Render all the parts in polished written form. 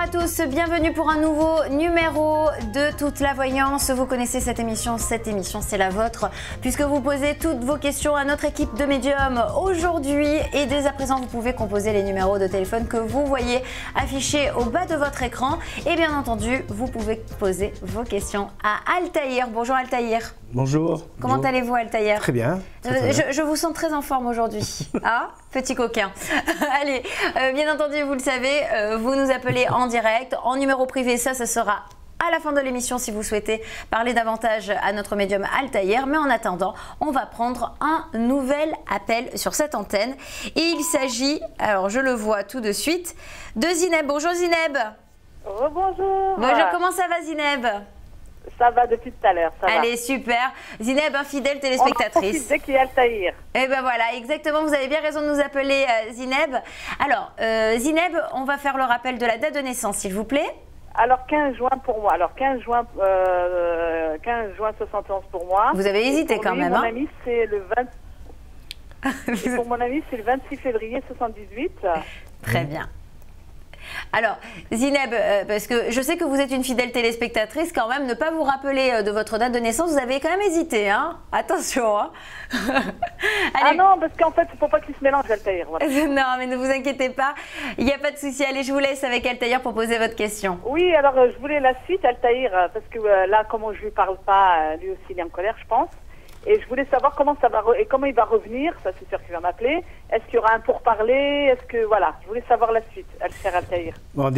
à tous, bienvenue pour un nouveau numéro de Toute la Voyance. Vous connaissez cette émission c'est la vôtre puisque vous posez toutes vos questions à notre équipe de médiums aujourd'hui et dès à présent vous pouvez composer les numéros de téléphone que vous voyez affichés au bas de votre écran et bien entendu vous pouvez poser vos questions à Altaïr. Bonjour Altaïr. Bonjour. Comment allez-vous Altaïr? Très bien. Je vous sens très en forme aujourd'hui. Ah, petit coquin. Allez, bien entendu, vous le savez, vous nous appelez en direct, en numéro privé, ça sera à la fin de l'émission si vous souhaitez parler davantage à notre médium Altaïr. Mais en attendant, on va prendre un nouvel appel sur cette antenne. Et il s'agit, alors je le vois tout de suite, de Zineb. Bonjour Zineb. Oh, bonjour. Bonjour, comment ça va Zineb? Ça va depuis tout à l'heure, ça va. Allez, super. Zineb, fidèle téléspectatrice. Dès qu'il y a Altaïr. Et ben voilà, exactement, vous avez bien raison de nous appeler Zineb. Alors, Zineb, on va faire le rappel de la date de naissance, s'il vous plaît. Alors, 15 juin pour moi. Alors, 15 juin 71 pour moi. Vous avez hésité quand même, mon ami, c'est le 20... Pour mon ami, c'est le 26 février 78. Très bien. Alors, Zineb, parce que je sais que vous êtes une fidèle téléspectatrice, quand même, ne pas vous rappeler de votre date de naissance, vous avez quand même hésité, hein? Attention, hein. Ah non, parce qu'en fait, il ne faut pas qu'il se mélange, Altaïr. Voilà. Non, mais ne vous inquiétez pas, il n'y a pas de souci. Allez, je vous laisse avec Altaïr pour poser votre question. Oui, alors je voulais la suite, Altaïr, parce que là, comme je ne lui parle pas, lui aussi, il est en colère, je pense. Et je voulais savoir comment ça va et comment il va revenir, ça c'est sûr qu'il va m'appeler. Est-ce qu'il y aura un pourparler? Est-ce que voilà, je voulais savoir la suite, cher Altaïr. Bon,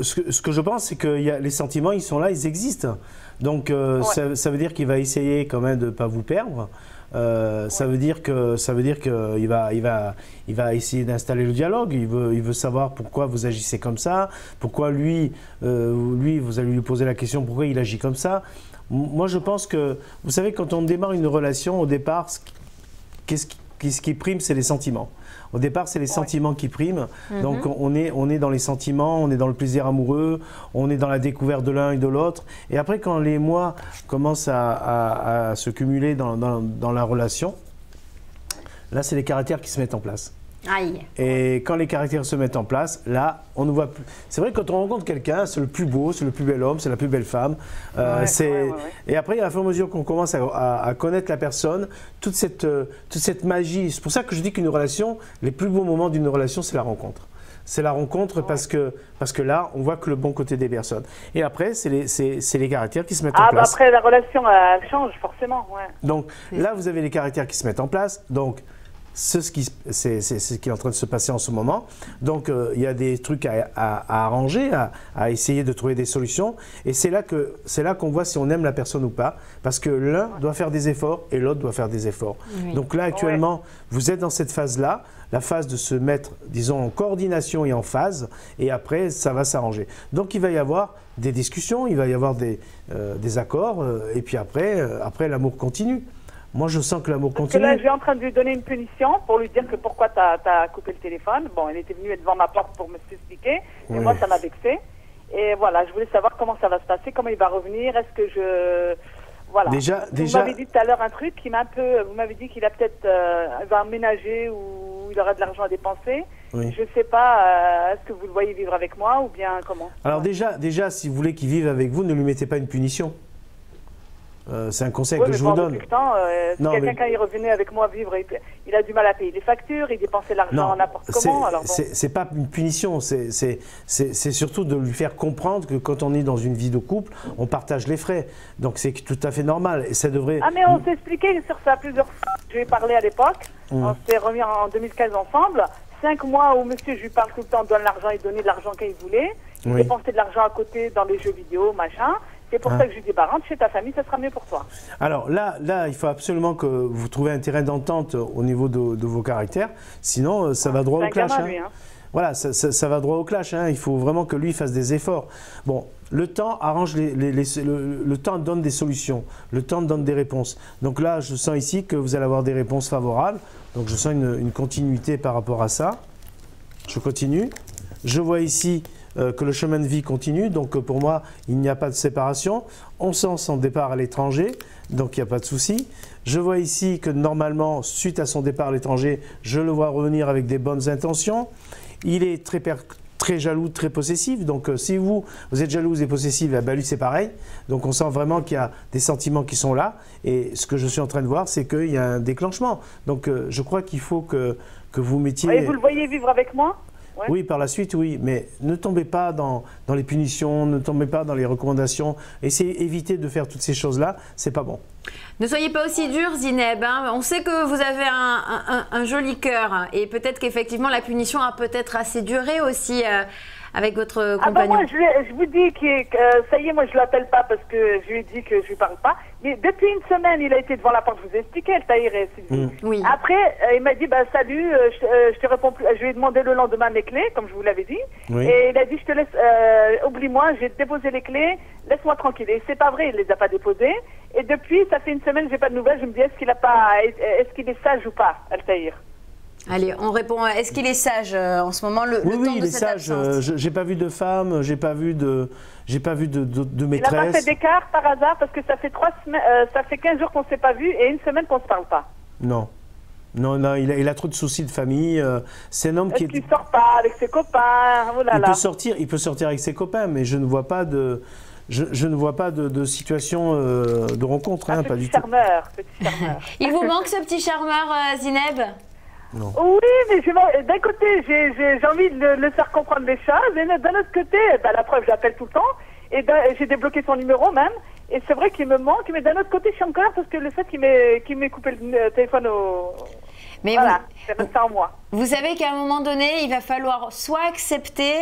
ce que je pense, c'est que les sentiments, ils sont là, ils existent. Donc ouais. ça veut dire qu'il va essayer quand même de ne pas vous perdre. Ouais. Ça veut dire qu'il va essayer d'installer le dialogue. Il veut savoir pourquoi vous agissez comme ça, pourquoi lui vous allez lui poser la question pourquoi il agit comme ça. Moi, je pense que, vous savez, quand on démarre une relation, au départ, ce qui prime, c'est les sentiments. Au départ, c'est les sentiments qui priment. Donc, on est dans les sentiments, on est dans le plaisir amoureux, on est dans la découverte de l'un et de l'autre. Et après, quand les mois commencent à se cumuler dans la relation, là, c'est les caractères qui se mettent en place. Aïe. Et quand les caractères se mettent en place, là, on ne voit plus. C'est vrai que quand on rencontre quelqu'un, c'est le plus beau, c'est le plus bel homme, c'est la plus belle femme. Et après, à la fur et à mesure qu'on commence à connaître la personne, toute cette magie. C'est pour ça que je dis qu'une relation, les plus beaux moments d'une relation, c'est la rencontre. C'est la rencontre parce que là, on voit que le bon côté des personnes. Et après, c'est les caractères qui se mettent en place. Après, la relation, elle change forcément. Ouais. Donc là, vous avez les caractères qui se mettent en place. Donc, c'est ce qui est en train de se passer en ce moment. Donc, il y a des trucs à arranger, à essayer de trouver des solutions. Et c'est là qu'on voit si on aime la personne ou pas. Parce que l'un doit faire des efforts et l'autre doit faire des efforts. Oui. Donc là, actuellement, vous êtes dans cette phase-là, la phase de se mettre, disons, en coordination et en phase. Et après, ça va s'arranger. Donc, il va y avoir des discussions, il va y avoir des accords. Et puis après l'amour continue. Moi, je sens que l'amour continue. Parce que là, je suis en train de lui donner une punition pour lui dire que pourquoi tu as coupé le téléphone. Bon, elle était venue devant ma porte pour me expliquer. Et moi, ça m'a vexé. Et voilà, je voulais savoir comment ça va se passer, comment il va revenir. Est-ce que je... Voilà. Vous m'avez dit tout à l'heure un truc qui m'a un peu... Vous m'avez dit qu'il a peut-être... va emménager ou il aura de l'argent à dépenser. Oui. Je ne sais pas, est-ce que vous le voyez vivre avec moi ou bien comment? Alors déjà, si vous voulez qu'il vive avec vous, ne lui mettez pas une punition. C'est un conseil que je vous donne. Si quelqu'un, quand il revenait avec moi vivre, il a du mal à payer les factures, il dépensait l'argent n'importe comment. C'est pas une punition, c'est surtout de lui faire comprendre que quand on est dans une vie de couple, on partage les frais. Donc c'est tout à fait normal. Et ça devrait... Ah mais on s'est expliqué sur ça plusieurs fois. Je lui ai parlé à l'époque, on s'est remis en 2015 ensemble. 5 mois où monsieur, je lui parle tout le temps, donne l'argent, il donnait de l'argent quand il voulait. Il dépensait de l'argent à côté dans les jeux vidéo, machin. C'est pour ça que je lui dis, rentre chez ta famille, ça sera mieux pour toi. Alors là, il faut absolument que vous trouviez un terrain d'entente au niveau de vos caractères. Sinon, ça va droit au clash. Gamin, lui, hein. Voilà, ça va droit au clash. Hein. Il faut vraiment que lui fasse des efforts. Bon, le temps arrange le temps donne des solutions. Le temps donne des réponses. Donc là, je sens ici que vous allez avoir des réponses favorables. Donc je sens une continuité par rapport à ça. Je continue. Je vois ici... que le chemin de vie continue, donc pour moi, il n'y a pas de séparation. On sent son départ à l'étranger, donc il n'y a pas de souci. Je vois ici que normalement, suite à son départ à l'étranger, je le vois revenir avec des bonnes intentions. Il est très jaloux, très possessif. Donc si vous êtes jalouse et possessive, ben, lui c'est pareil. Donc on sent vraiment qu'il y a des sentiments qui sont là. Et ce que je suis en train de voir, c'est qu'il y a un déclenchement. Donc je crois qu'il faut que vous mettiez… Et vous le voyez vivre avec moi? Ouais. Oui, par la suite, oui. Mais ne tombez pas dans les punitions, ne tombez pas dans les recommandations. Essayez d'éviter de faire toutes ces choses-là. C'est pas bon. Ne soyez pas aussi dur, Zineb. Hein. On sait que vous avez un joli cœur. Hein, et peut-être qu'effectivement, la punition a peut-être assez duré aussi avec votre compagnon. Moi, je vous dis que ça y est, moi, je ne l'appelle pas parce que je lui ai dit que je ne lui parle pas. Mais depuis une semaine, il a été devant la porte. Je vous ai expliqué, Altaïr et Sylvie. Oui. Après, il m'a dit, salut, je te réponds plus. Je lui ai demandé le lendemain mes clés, comme je vous l'avais dit. Oui. Et il a dit, je te laisse, oublie-moi, j'ai déposé les clés, laisse-moi tranquille. Et c'est pas vrai, il les a pas déposées. Et depuis, ça fait une semaine, j'ai pas de nouvelles. Je me dis, est-ce qu'il est sage ou pas, Altaïr? Allez, on répond. Est-ce qu'il est sage en ce moment le Oui, temps il de est cette sage. absence J'ai pas vu de femme, j'ai pas vu de Il maîtresse. n'a pas fait d'écart par hasard parce que ça fait 3 semaines, ça fait 15 jours qu'on ne s'est pas vu et une semaine qu'on ne se parle pas. Non. Non, il a trop de soucis de famille. C'est un homme qui Est-ce qu'il sort pas avec ses copains? Oh là là. il peut sortir avec ses copains, mais je ne vois pas de situation de rencontre, hein, pas du tout. Petit charmeur. Il vous manque ce petit charmeur, Zineb? Non. Oui, mais d'un côté, j'ai envie de le faire comprendre les choses, et d'un autre côté, la preuve, j'appelle tout le temps, et j'ai débloqué son numéro même, et c'est vrai qu'il me manque, mais d'un autre côté, je suis en colère parce que le fait qu'il m'ait coupé le téléphone Mais voilà, c'est ça en moi. Vous savez qu'à un moment donné, il va falloir soit accepter,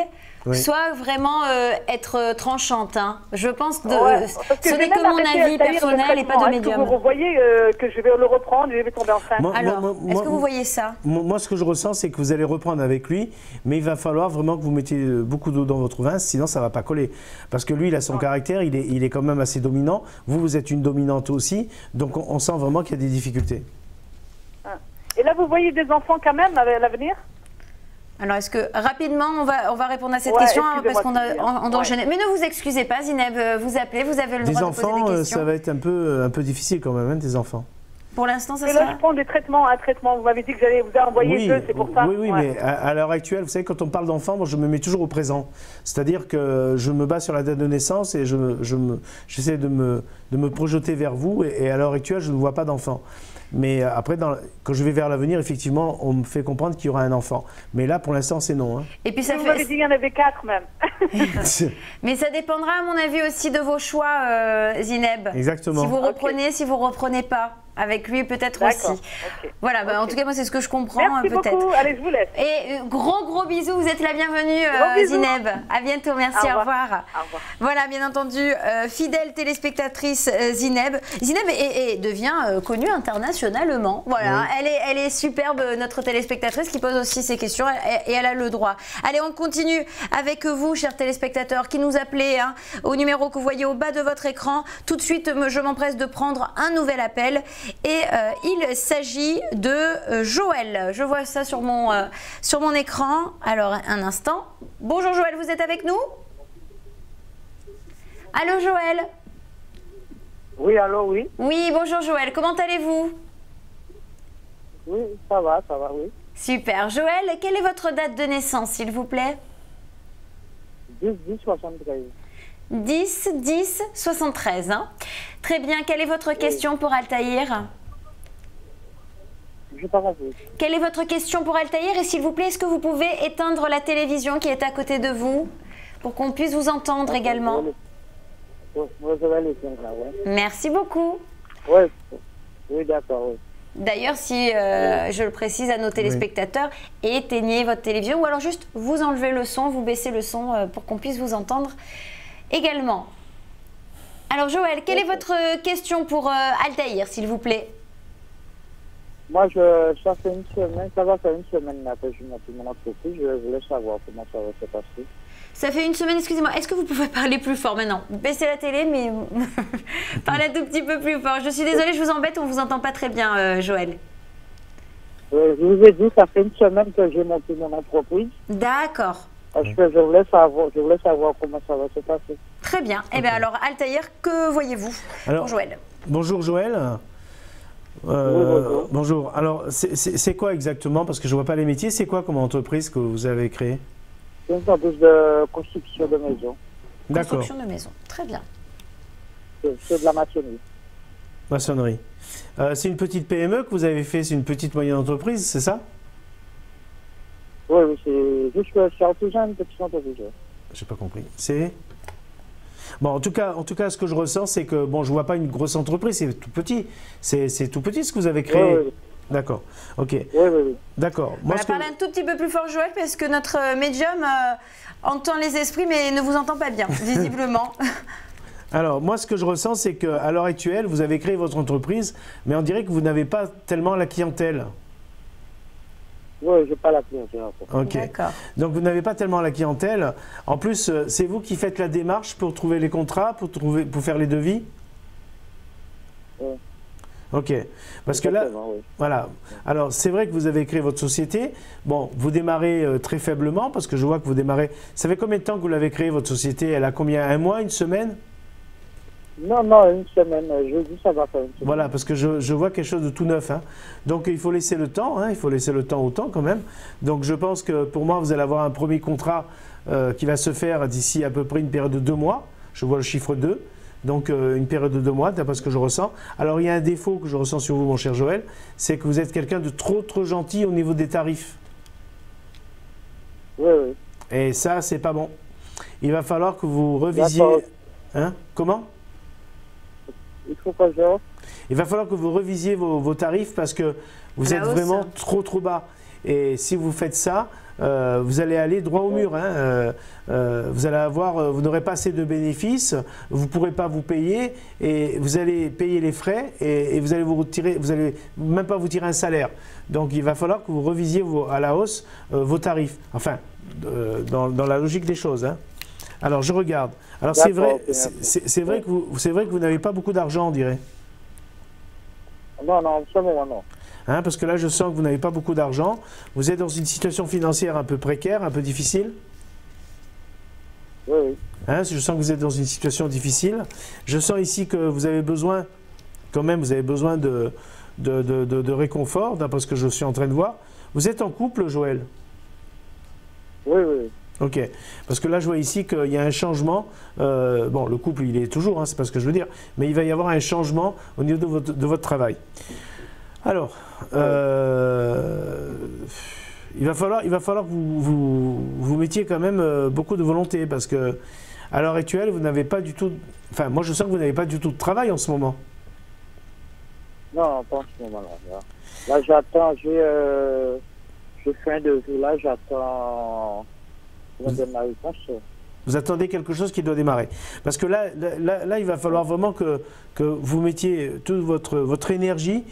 oui, soit vraiment être tranchante. Hein. Je pense que ce n'est j'ai que mon avis personnel et pas de médium. Vous voyez que je vais le reprendre et je vais tomber enceinte. Alors, est-ce que vous voyez ça? Moi, ce que je ressens, c'est que vous allez reprendre avec lui, mais il va falloir vraiment que vous mettiez beaucoup d'eau dans votre vin, sinon ça ne va pas coller. Parce que lui, il a son caractère, il est quand même assez dominant. Vous êtes une dominante aussi, donc on sent vraiment qu'il y a des difficultés. Et là, vous voyez des enfants quand même à l'avenir? Alors, est-ce que rapidement, on va répondre à cette question hein, parce qu'on doit enchaîner. Mais ne vous excusez pas, Zineb, vous appelez, vous avez le droit de poser des questions. Des enfants, ça va être un peu difficile quand même, hein, des enfants. Pour l'instant, ça sera… Et là, je prends des traitements, un traitement. Vous m'avez dit que j'allais vous envoyer deux, c'est pour ça. Oui, mais à l'heure actuelle, vous savez, quand on parle d'enfants, moi, je me mets toujours au présent. C'est-à-dire que je me base sur la date de naissance et j'essaie de me projeter vers vous. Et à l'heure actuelle, je ne vois pas d'enfant. Mais après, quand je vais vers l'avenir, effectivement, on me fait comprendre qu'il y aura un enfant. Mais là, pour l'instant, c'est non. Hein. Et puis ça vous m'avez dit qu'il y en avait 4 même. Mais ça dépendra, à mon avis, aussi de vos choix, Zineb. Exactement. Si vous reprenez, si vous reprenez pas. Avec lui, peut-être aussi. Okay. Voilà, en tout cas, moi, c'est ce que je comprends. Merci beaucoup. Allez, je vous laisse. Et gros bisous. Vous êtes la bienvenue, Zineb. À bientôt. Merci. Au revoir. Au revoir. Voilà, bien entendu, fidèle téléspectatrice Zineb. Zineb devient connue internationalement. Voilà, oui. Elle est superbe, notre téléspectatrice qui pose aussi ses questions et elle a le droit. Allez, on continue avec vous, chers téléspectateurs, qui nous appelez hein, au numéro que vous voyez au bas de votre écran. Tout de suite, je m'empresse de prendre un nouvel appel. Et il s'agit de Joël. Je vois ça sur mon écran. Alors, un instant. Bonjour Joël, vous êtes avec nous? Allô Joël? Oui, allô, oui. Oui, bonjour Joël. Comment allez-vous? Oui, ça va, oui. Super. Joël, quelle est votre date de naissance, s'il vous plaît? 10-10-73. 10-10-73. Hein. Très bien. Quelle est votre question pour Altaïr? Je pas compris. Quelle est votre question pour Altaïr? Et s'il vous plaît, est-ce que vous pouvez éteindre la télévision qui est à côté de vous pour qu'on puisse vous entendre également? Merci beaucoup. Oui, d'accord. Oui. D'ailleurs, si je le précise à nos téléspectateurs, éteignez votre télévision ou alors juste vous enlevez le son, vous baissez le son pour qu'on puisse vous entendre également. Alors Joël, quelle est votre question pour Altaïr, s'il vous plaît? Moi, ça fait une semaine, ça va faire une semaine là, que je monte mon entreprise. Je voulais savoir comment ça va se passer. Ça fait une semaine, excusez-moi, est-ce que vous pouvez parler plus fort maintenant? Baissez la télé, mais parlez un tout petit peu plus fort. Je suis désolée, je vous embête, on ne vous entend pas très bien, Joël. Je vous ai dit, ça fait une semaine que j'ai monté mon entreprise. D'accord. Parce que je voulais savoir comment ça va se passer. Très bien. Eh bien alors, Altaïr, que voyez-vous pour Joël? Bonjour Joël. Bonjour. Alors, c'est quoi exactement? Parce que je ne vois pas les métiers. C'est quoi comme entreprise que vous avez créée? C'est une entreprise de construction de maison. D'accord. Construction de maison. Très bien. C'est de la maçonnerie. Maçonnerie. C'est une petite PME que vous avez fait, c'est une petite moyenne entreprise, c'est ça? Oui, oui, c'est juste que c'est artisan, une petite entreprise. J'ai pas compris. C'est bon, en tout cas, ce que je ressens, c'est que bon, je vois pas une grosse entreprise, c'est tout petit. C'est tout petit ce que vous avez créé. Oui, oui. D'accord. Ok. Oui, oui, oui. D'accord. On va parler un tout petit peu plus fort, Joël, parce que notre médium entend les esprits, mais ne vous entend pas bien, visiblement. Alors, moi, ce que je ressens, c'est qu'à l'heure actuelle, vous avez créé votre entreprise, mais on dirait que vous n'avez pas tellement la clientèle. Oui, je n'ai pas la clientèle. Ok. D'accord. Donc, vous n'avez pas tellement la clientèle. En plus, c'est vous qui faites la démarche pour trouver les contrats, pour faire les devis? Oui. Ok. Parce que là, Oui. voilà. Alors, c'est vrai que vous avez créé votre société. Bon, vous démarrez très faiblement, parce que je vois que vous démarrez... Ça fait combien de temps que vous l'avez créée, votre société? Elle a combien? Un mois, une semaine? Non, non, une semaine. Jeudi, ça va faire une semaine. Voilà, parce que je vois quelque chose de tout neuf. Hein. Donc, il faut laisser le temps. Hein, il faut laisser le temps au temps, quand même. Donc, je pense que, pour moi, vous allez avoir un premier contrat qui va se faire d'ici à peu près une période de 2 mois. Je vois le chiffre 2. Donc, une période de 2 mois, d'après ce que je ressens. Alors, il y a un défaut que je ressens sur vous, mon cher Joël, c'est que vous êtes quelqu'un de trop gentil au niveau des tarifs. Oui, oui. Et ça, c'est pas bon. Il va falloir que vous revisiez... D'accord. Hein? Comment? Il faut que je... Il va falloir que vous revisiez vos tarifs parce que vous À la êtes hausse. vraiment trop bas. Et si vous faites ça, vous allez aller droit au mur. Hein. Vous n'aurez pas assez de bénéfices, vous ne pourrez pas vous payer et vous allez payer les frais et vous allez même pas vous tirer un salaire. Donc il va falloir que vous revisiez à la hausse vos tarifs. Enfin, dans la logique des choses. Hein. Alors je regarde. Alors c'est vrai que vous n'avez pas beaucoup d'argent, on dirait. Non, non, en ce moment, non. Hein, parce que là, je sens que vous n'avez pas beaucoup d'argent. Vous êtes dans une situation financière un peu précaire, un peu difficile. Oui, oui. Hein, je sens que vous êtes dans une situation difficile. Je sens ici que vous avez besoin, quand même, vous avez besoin de réconfort, d'après ce que je suis en train de voir. Vous êtes en couple, Joël? Oui, oui. Ok, parce que là je vois ici qu'il y a un changement, bon le couple il est toujours, hein, c'est pas ce que je veux dire, mais il va y avoir un changement au niveau de votre travail. Alors, il va falloir que vous mettiez quand même beaucoup de volonté, parce que à l'heure actuelle vous n'avez pas du tout, enfin moi je sens que vous n'avez pas du tout de travail en ce moment. Non, pas en ce moment-là. Là j'attends, j'ai fait un devis, là j'attends... Vous attendez quelque chose qui doit démarrer. Parce que là il va falloir vraiment que vous mettiez toute votre énergie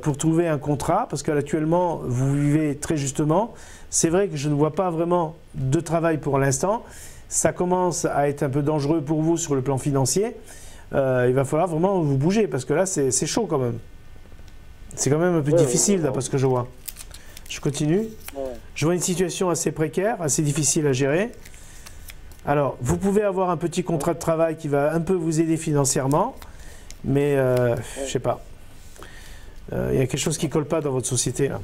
pour trouver un contrat, parce qu'actuellement, vous vivez très justement. C'est vrai que je ne vois pas vraiment de travail pour l'instant. Ça commence à être un peu dangereux pour vous sur le plan financier. Il va falloir vraiment vous bouger, parce que là, c'est chaud quand même. C'est quand même un peu difficile, d'après ce que je vois. Je continue. Je vois une situation assez précaire, assez difficile à gérer. Alors, vous pouvez avoir un petit contrat de travail qui va un peu vous aider financièrement, mais je sais pas. Il y a quelque chose qui ne colle pas dans votre société, là.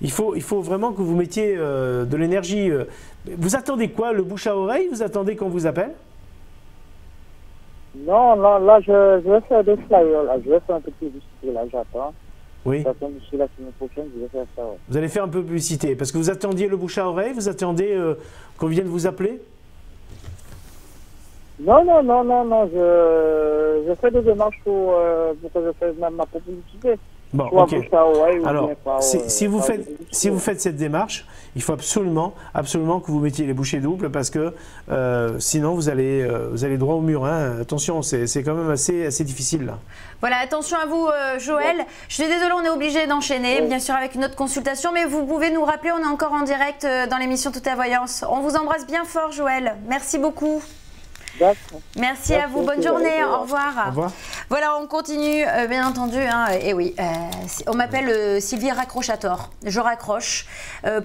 Il faut vraiment que vous mettiez de l'énergie. Vous attendez quoi? Le bouche à oreille? Vous attendez qu'on vous appelle? Non, non, là je vais faire des flyers, là. Je vais faire un peu de publicité, là, j'attends. Oui. D'ici la semaine prochaine, je vais faire ça. Ouais. Vous allez faire un peu de publicité, parce que vous attendiez le bouche à oreille, vous attendez qu'on vienne vous appeler? Non, non, non, non, non, je fais des démarches pour que je fasse même ma publicité. Bon, ok. Alors, si vous faites cette démarche, il faut absolument que vous mettiez les bouchées doubles, parce que sinon vous allez droit au mur. Hein. Attention, c'est quand même assez difficile là. Voilà, attention à vous, Joël. Je suis désolée, on est obligé d'enchaîner, bien sûr, avec une autre consultation, mais vous pouvez nous rappeler, on est encore en direct dans l'émission Tout à Voyance. On vous embrasse bien fort, Joël. Merci beaucoup. D'accord. Merci à vous, bonne journée, au revoir. Au revoir. Voilà, on continue, bien entendu. Et oui, on m'appelle Sylvie Raccrochator. Je raccroche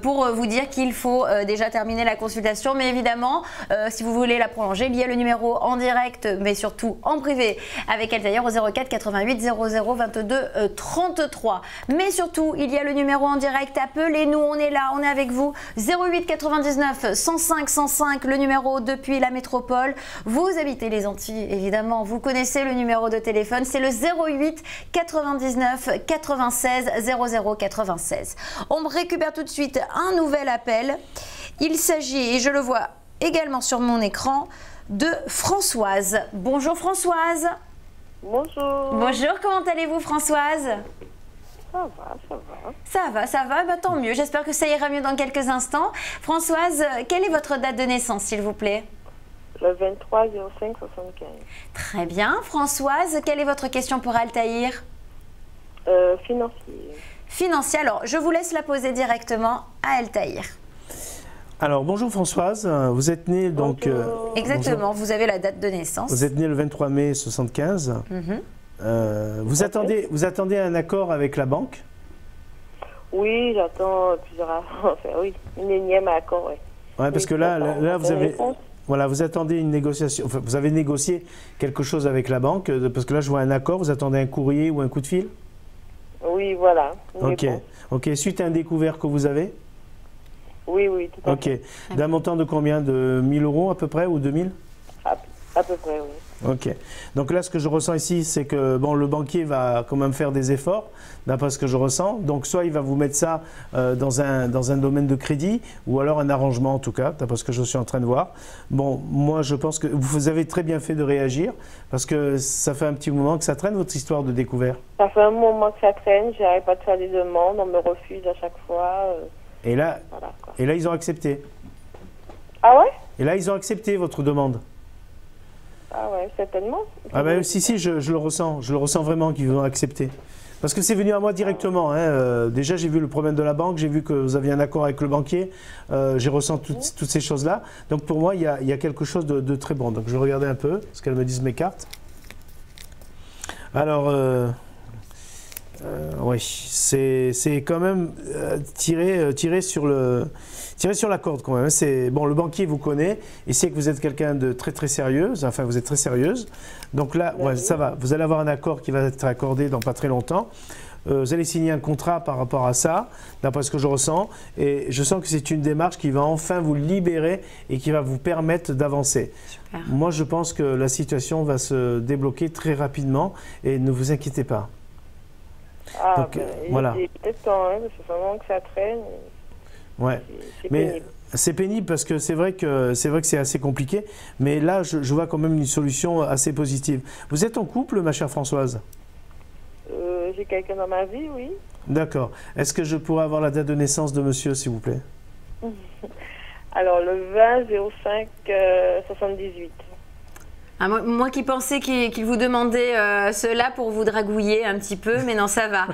pour vous dire qu'il faut déjà terminer la consultation. Mais évidemment, si vous voulez la prolonger, il y a le numéro en direct, mais surtout en privé avec Altaïr au 04 88 00 22 33. Mais surtout, il y a le numéro en direct. Appelez-nous, on est là, on est avec vous. 08 99 105 105, le numéro depuis la métropole. Vous habitez les Antilles, évidemment, vous connaissez le numéro de téléphone, c'est le 08 99 96 00 96. On récupère tout de suite un nouvel appel. Il s'agit, et je le vois également sur mon écran, de Françoise. Bonjour Françoise. Bonjour. Bonjour, comment allez-vous Françoise? Ça va. Ça va, bah, tant mieux. J'espère que ça ira mieux dans quelques instants. Françoise, quelle est votre date de naissance, s'il vous plaît? Le 23 05 75. Très bien. Françoise, quelle est votre question pour Altaïr? Financier. Financier. Alors, je vous laisse la poser directement à Altaïr. Alors, bonjour Françoise, vous êtes née donc... Exactement, vous avez la date de naissance. Vous êtes née le 23 mai 75. Vous attendez un accord avec la banque? Oui, j'attends plusieurs... Enfin, oui, une énième accord, oui. Ouais, parce que là vous avez... Voilà, vous attendez une négociation, enfin, vous avez négocié quelque chose avec la banque, parce que là je vois un accord, vous attendez un courrier ou un coup de fil? Oui, voilà. Ok, suite à un découvert que vous avez? Oui, tout à fait. Ok, d'un montant de combien? De 1000 € à peu près ou 2000? À peu près, oui. Ok, donc là ce que je ressens ici c'est que bon, le banquier va quand même faire des efforts d'après ce que je ressens, donc soit il va vous mettre ça dans un domaine de crédit ou alors un arrangement en tout cas, d'après ce que je suis en train de voir. Bon, moi je pense que vous avez très bien fait de réagir parce que ça fait un petit moment que ça traîne votre histoire de découvert. Ça fait un moment que ça traîne, j'arrive pas de faire des demandes, on me refuse à chaque fois. Et là, voilà, quoi. Et là ils ont accepté. Ah ouais? Et là ils ont accepté votre demande. Ah ouais, certainement. Ah ben si, je le ressens vraiment qu'ils vont accepter. Parce que c'est venu à moi directement. Hein. Déjà, j'ai vu le problème de la banque, j'ai vu que vous aviez un accord avec le banquier, j'ai ressenti toutes ces choses-là. Donc pour moi, il y a quelque chose de très bon. Donc je vais regarder un peu ce qu'elles me disent mes cartes. Alors, oui, c'est quand même tiré sur la corde quand même. Bon, le banquier vous connaît, il sait que vous êtes quelqu'un de très très sérieuse, enfin vous êtes très sérieuse. Donc là, ouais, ça va, vous allez avoir un accord qui va être accordé dans pas très longtemps. Vous allez signer un contrat par rapport à ça, d'après ce que je ressens. Et je sens que c'est une démarche qui va enfin vous libérer et qui va vous permettre d'avancer. Moi, je pense que la situation va se débloquer très rapidement et ne vous inquiétez pas. Ah, donc, voilà. Peut-être quand même, parce que c'est vraiment que ça traîne. Ouais, mais c'est pénible parce que c'est vrai que c'est assez compliqué. Mais là, je vois quand même une solution assez positive. Vous êtes en couple, ma chère Françoise? J'ai quelqu'un dans ma vie, oui. D'accord. Est-ce que je pourrais avoir la date de naissance de monsieur, s'il vous plaît? Alors, le 20 05 78. Ah, moi qui pensais qu'il vous demandait cela pour vous dragouiller un petit peu, mais non, ça va. Non,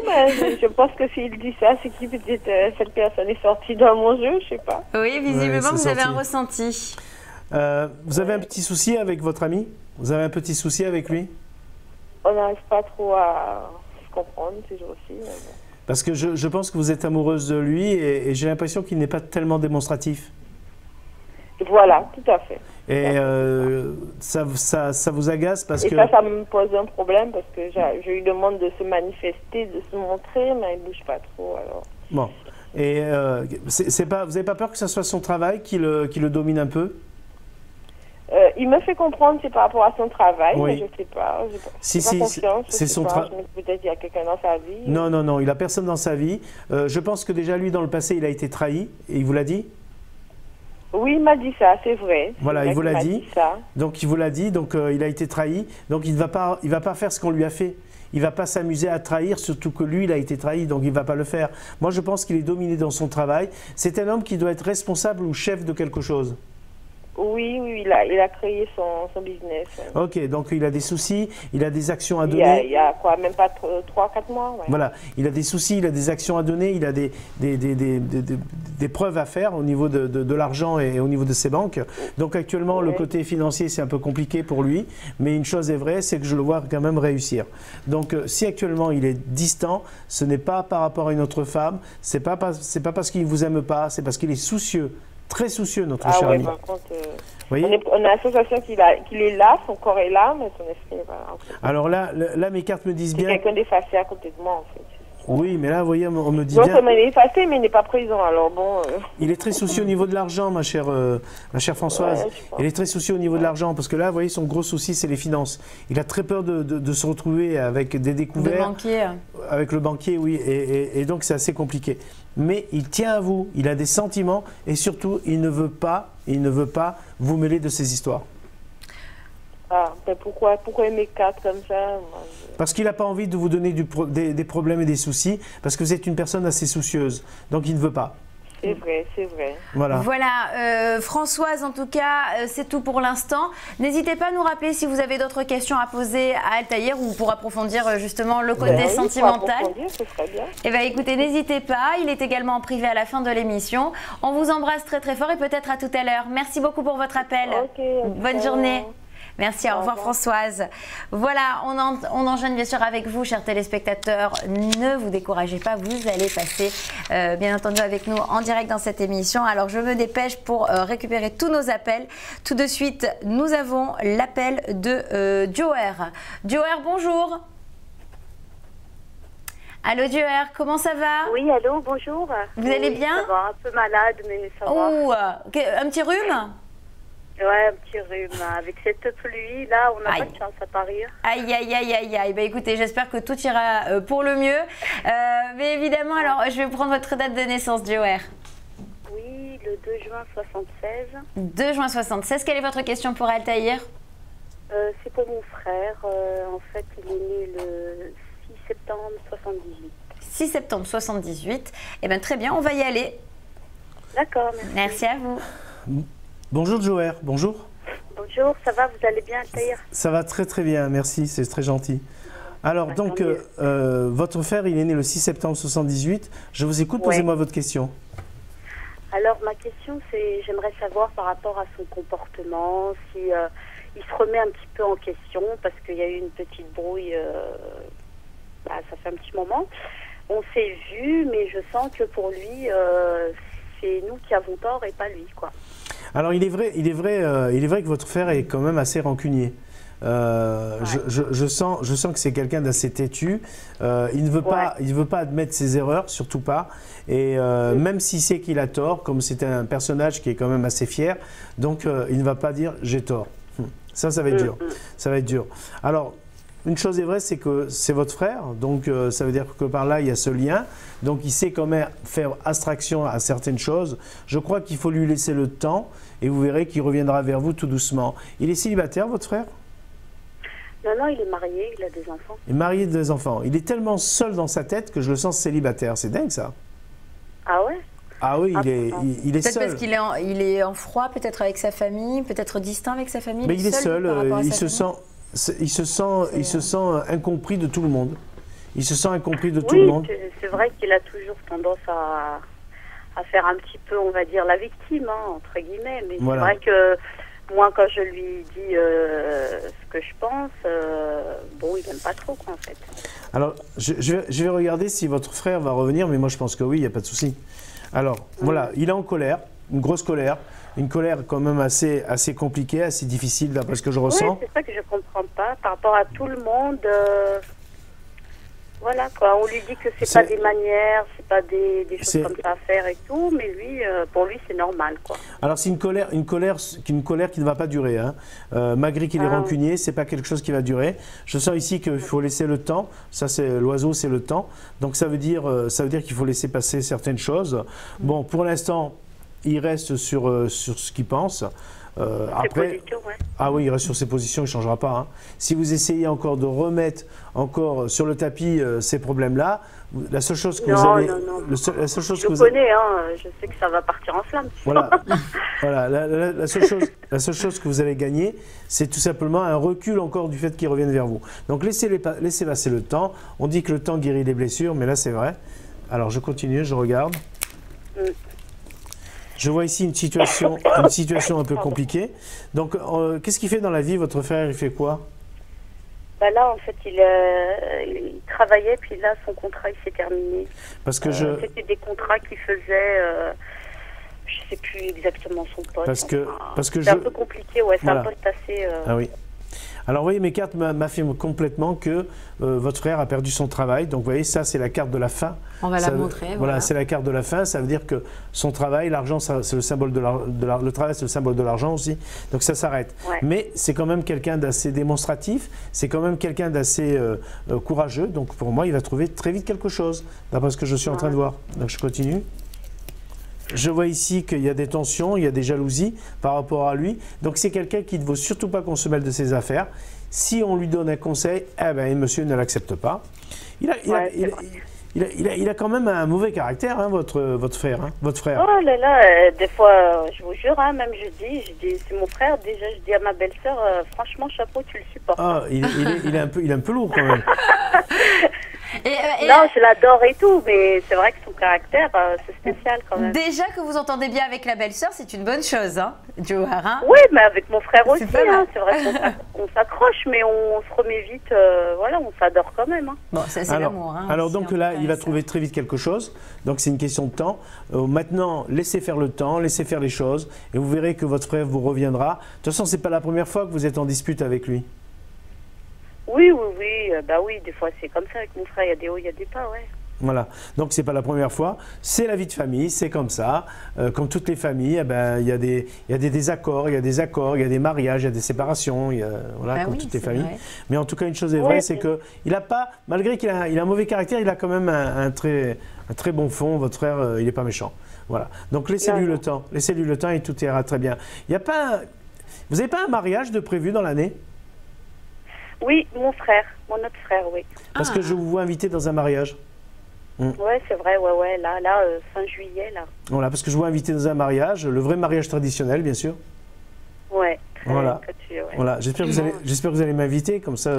mais je pense que s'il dit ça, c'est qu'il peut-être cette personne est sortie dans mon jeu, je sais pas. Oui, visiblement, ouais, vous avez un ressenti. Vous avez un petit souci avec votre ami? Vous avez un petit souci avec lui? On n'arrive pas trop à se comprendre ces jours-ci. Mais... Parce que je pense que vous êtes amoureuse de lui et j'ai l'impression qu'il n'est pas tellement démonstratif. Voilà, tout à fait. Et ça vous agace parce que... ça me pose un problème parce que je lui demande de se manifester, de se montrer, mais il ne bouge pas trop. Alors. Bon. Et vous n'avez pas peur que ce soit son travail qui le domine un peu? Il me fait comprendre que c'est par rapport à son travail, oui. mais je ne sais pas. Si, c'est son travail. Peut-être qu'il y a quelqu'un dans sa vie. Non, il n'a personne dans sa vie. Je pense que déjà, lui, dans le passé, il a été trahi. Et il vous l'a dit? Oui, il m'a dit ça, c'est vrai. Voilà, il vous l'a dit. Ça. Donc, il vous l'a dit. Donc, il a été trahi. Donc, il ne va pas faire ce qu'on lui a fait. Il ne va pas s'amuser à trahir, surtout que lui, il a été trahi, donc il ne va pas le faire. Moi, je pense qu'il est dominé dans son travail. C'est un homme qui doit être responsable ou chef de quelque chose. Oui, oui, il a créé son business. Ok, donc il a des soucis, il a des actions à Il donner. y a quoi, même pas 3-4 mois. Ouais. Voilà, il a des soucis, il a des actions à donner, il a des preuves à faire au niveau de l'argent et au niveau de ses banques. Donc actuellement, le côté financier, c'est un peu compliqué pour lui. Mais une chose est vraie, c'est que je le vois quand même réussir. Donc si actuellement il est distant, ce n'est pas par rapport à une autre femme, c'est pas parce qu'il ne vous aime pas, c'est parce qu'il est soucieux. Très soucieux, notre cher ami. Par contre, voyez, on a l'association qu'il est là, son corps est là, mais son esprit est pas. En fait. Alors là, mes cartes me disent bien. C'est quelqu'un d'effacé à côté de moi, en fait. Oui, mais là, vous voyez, on me dit donc, bien. il est effacé, mais il n'est pas présent, alors bon. Il est très soucieux au niveau de l'argent, ma chère Françoise. Ouais, il est très soucieux au niveau de l'argent, parce que là, vous voyez, son gros souci, c'est les finances. Il a très peur de se retrouver avec des découvertes. Le banquier. Avec le banquier, oui, et donc c'est assez compliqué. Mais il tient à vous, il a des sentiments, et surtout, il ne veut pas vous mêler de ces histoires. Ah, mais pourquoi aimer 4 comme ça? Parce qu'il n'a pas envie de vous donner des problèmes et des soucis, parce que vous êtes une personne assez soucieuse. Donc il ne veut pas. C'est vrai, c'est vrai. Voilà. Voilà, Françoise, en tout cas, c'est tout pour l'instant. N'hésitez pas à nous rappeler si vous avez d'autres questions à poser à Altaïr ou pour approfondir justement le côté sentimental. Ce serait bien. Eh bien, écoutez, n'hésitez pas. Il est également en privé à la fin de l'émission. On vous embrasse très très fort et peut-être à tout à l'heure. Merci beaucoup pour votre appel. Bonne journée. Merci, au revoir Françoise. Voilà, on enchaîne bien sûr avec vous, chers téléspectateurs. Ne vous découragez pas, vous allez passer bien entendu avec nous en direct dans cette émission. Alors je me dépêche pour récupérer tous nos appels. Tout de suite, nous avons l'appel de Joer. Joer, bonjour. Allô Joer, comment ça va? Oui, allô, bonjour. Vous allez bien? Ça va, un peu malade, mais ça va. Oh, un petit rhume? Ouais, un petit rhume. Avec cette pluie, là, on n'a pas de chance à Paris. Aïe, aïe, aïe, aïe, aïe. Bah, écoutez, j'espère que tout ira pour le mieux. Mais évidemment, alors, je vais prendre votre date de naissance, Joer. Oui, le 2 juin 76. 2 juin 76. Quelle est votre question pour Altaïr? C'est pour mon frère. En fait, il est né le 6 septembre 78. 6 septembre 78. Eh bien, très bien, on va y aller. D'accord, merci. Merci à vous. Bonjour Joer, bonjour. Bonjour, ça va, vous allez bien, Altaïr? Ça va très très bien, merci, c'est très gentil. Alors donc, votre frère, il est né le 6 septembre 78. Je vous écoute, posez-moi votre question. Alors ma question, c'est, j'aimerais savoir par rapport à son comportement, si il se remet un petit peu en question, parce qu'il y a eu une petite brouille, ça fait un petit moment. On s'est vu, mais je sens que pour lui, c'est nous qui avons tort et pas lui, quoi. Alors il est vrai que votre frère est quand même assez rancunier. Je sens que c'est quelqu'un d'assez têtu. Il ne veut pas admettre ses erreurs, surtout pas. Et même s'il sait qu'il a tort, comme c'est un personnage qui est quand même assez fier, donc il ne va pas dire j'ai tort. Ça va être dur. Ça va être dur. Alors, une chose est vraie, c'est que c'est votre frère, donc ça veut dire que par là, il y a ce lien. Donc, il sait quand même faire abstraction à certaines choses. Je crois qu'il faut lui laisser le temps et vous verrez qu'il reviendra vers vous tout doucement. Il est célibataire, votre frère? Non, il est marié, il a des enfants. Il est marié, des enfants. Il est tellement seul dans sa tête que je le sens célibataire. C'est dingue, ça. Ah ouais? Ah oui, il est seul. Peut-être parce qu'il est en froid, peut-être avec sa famille, peut-être distinct avec sa famille. Mais il est seul, il se sent incompris de tout le monde. Il se sent incompris de tout le monde. C'est vrai qu'il a toujours tendance à faire un petit peu, on va dire, la victime, entre guillemets. Mais c'est vrai que moi, quand je lui dis ce que je pense, il n'aime pas trop, quoi, en fait. Alors, je vais regarder si votre frère va revenir, mais moi, je pense que oui, il n'y a pas de souci. Alors, voilà, il est en colère, une grosse colère. Une colère quand même assez compliquée, assez difficile d'après ce que je ressens. Oui, c'est ça que je ne comprends pas. Par rapport à tout le monde, voilà quoi. On lui dit que c'est pas des manières, c'est pas des choses comme ça à faire et tout, mais lui, pour lui, c'est normal, quoi. Alors c'est une colère qui ne va pas durer. Hein. Malgré qu'il est rancunier, c'est pas quelque chose qui va durer. Je sens ici qu'il faut laisser le temps. Ça, c'est l'oiseau, c'est le temps. Donc ça veut dire qu'il faut laisser passer certaines choses. Bon, pour l'instant, il reste sur ce qu'il pense. Après, ah oui, il reste sur ses positions, il ne changera pas. Hein. Si vous essayez encore de remettre encore sur le tapis ces problèmes-là, la seule chose que vous allez... La seule chose je connais, je sais que ça va partir en flammes. Voilà, voilà la seule chose que vous allez gagner, c'est tout simplement un recul encore du fait qu'ils reviennent vers vous. Donc laissez passer le temps. On dit que le temps guérit les blessures, mais là c'est vrai. Alors je continue, je regarde. Je vois ici une situation un peu compliquée. Donc qu'est-ce qu'il fait dans la vie, votre frère? Il fait quoi? Bah là, en fait, il travaillait, puis là, son contrat, il s'est terminé. Parce que c'était des contrats qu'il faisait, je ne sais plus exactement son poste. C'est un peu compliqué, ouais, c'est un poste assez... Ah oui. Alors, vous voyez, mes cartes m'affirment complètement que votre frère a perdu son travail. Donc, vous voyez, ça, c'est la carte de la fin. On va la montrer. Voilà, c'est la carte de la fin. Ça veut dire que son travail, l'argent, c'est le symbole le travail, c'est le symbole de l'argent aussi. Donc, ça s'arrête. Ouais. Mais c'est quand même quelqu'un d'assez démonstratif. C'est quand même quelqu'un d'assez courageux. Donc, pour moi, il va trouver très vite quelque chose, d'après ce que je suis en train de voir. Donc, je continue. Je vois ici qu'il y a des tensions, il y a des jalousies par rapport à lui. Donc c'est quelqu'un qui ne veut surtout pas qu'on se mêle de ses affaires. Si on lui donne un conseil, eh ben, monsieur ne l'accepte pas. Il a quand même un mauvais caractère, hein, votre frère. Oh là là, des fois, je vous jure, hein, même je dis c'est mon frère, déjà je dis à ma belle-sœur, franchement, chapeau, tu le supportes. Ah, il est un peu lourd quand même. Non, je l'adore et tout, mais c'est vrai que son caractère, c'est spécial quand même. Déjà que vous entendez bien avec la belle-sœur, c'est une bonne chose, hein, Jawahar, hein? Oui, mais avec mon frère aussi, hein, c'est vrai qu'on s'accroche, mais on se remet vite, voilà, on s'adore quand même. Hein. Bon, ça c'est l'amour. Hein, alors donc là, il va trouver très vite quelque chose, donc c'est une question de temps. Maintenant, laissez faire le temps, laissez faire les choses, et vous verrez que votre frère vous reviendra. De toute façon, c'est pas la première fois que vous êtes en dispute avec lui. Oui, bah oui, des fois c'est comme ça avec mon frère, il y a des hauts, il y a des bas, ouais. Voilà, donc c'est pas la première fois, c'est la vie de famille, c'est comme ça, comme toutes les familles, eh ben, il y a des désaccords, il y a des accords, il y a des mariages, il y a des séparations, voilà, comme toutes les familles. Vrai. Mais en tout cas, une chose est vraie, c'est que il a pas, malgré qu'il a un mauvais caractère, il a quand même un très bon fond, votre frère, il n'est pas méchant. Voilà, donc laissez-lui le temps et tout ira très bien. Vous n'avez pas un mariage de prévu dans l'année? Oui, mon autre frère, oui. Parce que je vous vois invité dans un mariage. Ouais, c'est vrai, ouais, là, fin juillet, là. Voilà, parce que je vous vois invité dans un mariage, le vrai mariage traditionnel, bien sûr. Ouais. Voilà. Voilà. J'espère que vous allez m'inviter, comme ça.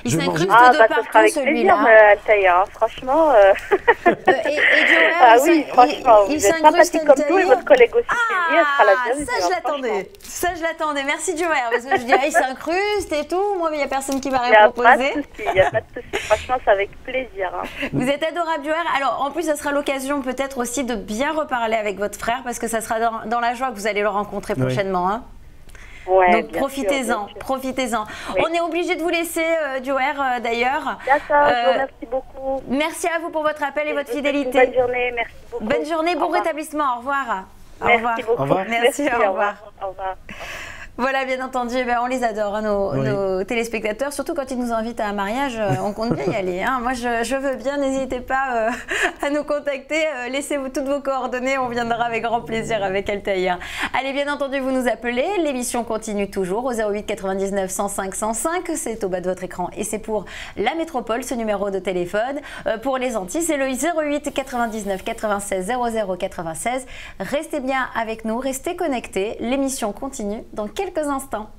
Il s'incruste de partout, celui-là. Altaïa, franchement. Et Jawahar, oui, franchement, vous êtes sympathique comme tout, et votre collègue aussi, Sylvie, elle sera la bienvenue. Ça, je l'attendais. Merci, Jawahar, parce que je dirais, il s'incruste et tout. Moi, mais il n'y a personne qui va rien proposer. Il n'y a pas de souci. Franchement, c'est avec plaisir. Hein. Vous êtes adorable, Jawahar. Alors, en plus, ça sera l'occasion peut-être aussi de bien reparler avec votre frère, parce que ça sera dans la joie que vous allez le rencontrer prochainement. Hein. Ouais, donc profitez-en. Oui. On est obligé de vous laisser, Jawahar, d'ailleurs. D'accord, je vous remercie beaucoup. Merci à vous pour votre appel et votre fidélité. Bonne journée, merci beaucoup. Bonne journée, bon rétablissement, au revoir. Merci beaucoup. Au revoir. Merci, au revoir. Au revoir. Voilà, bien entendu, on les adore, hein, nos téléspectateurs, surtout quand ils nous invitent à un mariage, on compte bien y aller. Hein. Moi, je veux bien, n'hésitez pas à nous contacter, laissez-vous toutes vos coordonnées, on viendra avec grand plaisir avec Altaïa. Allez, bien entendu, vous nous appelez, l'émission continue toujours au 08 99 105 105, c'est au bas de votre écran et c'est pour la métropole, ce numéro de téléphone. Pour les Antilles, c'est le 08 99 96 00 96. Restez bien avec nous, restez connectés, l'émission continue dans quelques instants.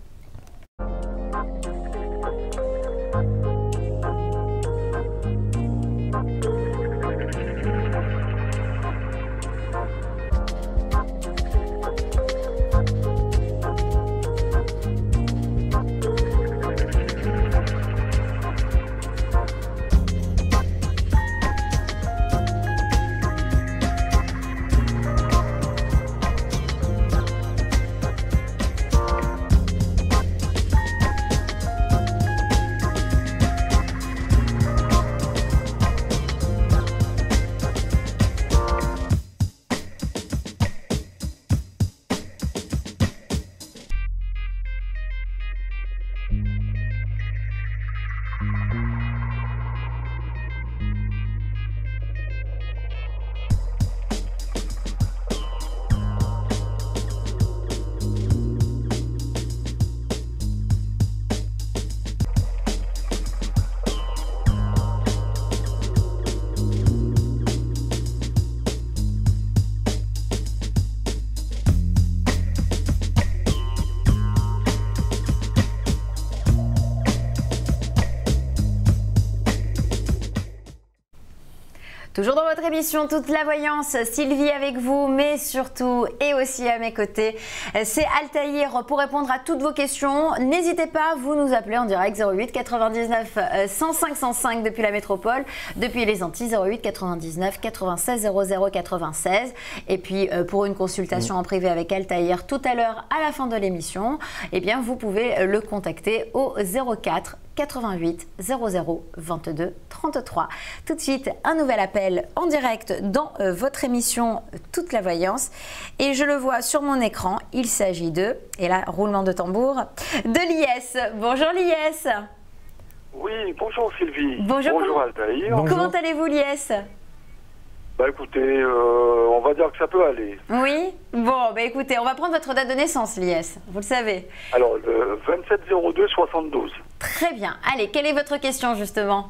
Toujours dans votre émission Toute la voyance, Sylvie avec vous, mais surtout et aussi à mes côtés, c'est Altaïr pour répondre à toutes vos questions. N'hésitez pas, vous nous appelez en direct 08 99 105 105 depuis la métropole, depuis les Antilles 08 99 96 00 96. Et puis pour une consultation en privé avec Altaïr tout à l'heure à la fin de l'émission, eh bien vous pouvez le contacter au 04 88 00 22 33. Tout de suite, un nouvel appel en direct dans votre émission Toute la voyance. Et je le vois sur mon écran, il s'agit de, et là, roulement de tambour, de Liès. Bonjour Liès. Oui, bonjour Sylvie. Bonjour Altaïr. Comment allez-vous Liès? Bah écoutez, on va dire que ça peut aller. Oui. Bon, bah écoutez, on va prendre votre date de naissance Liès, vous le savez. Alors, le 27-02-72. Très bien. Allez, quelle est votre question justement?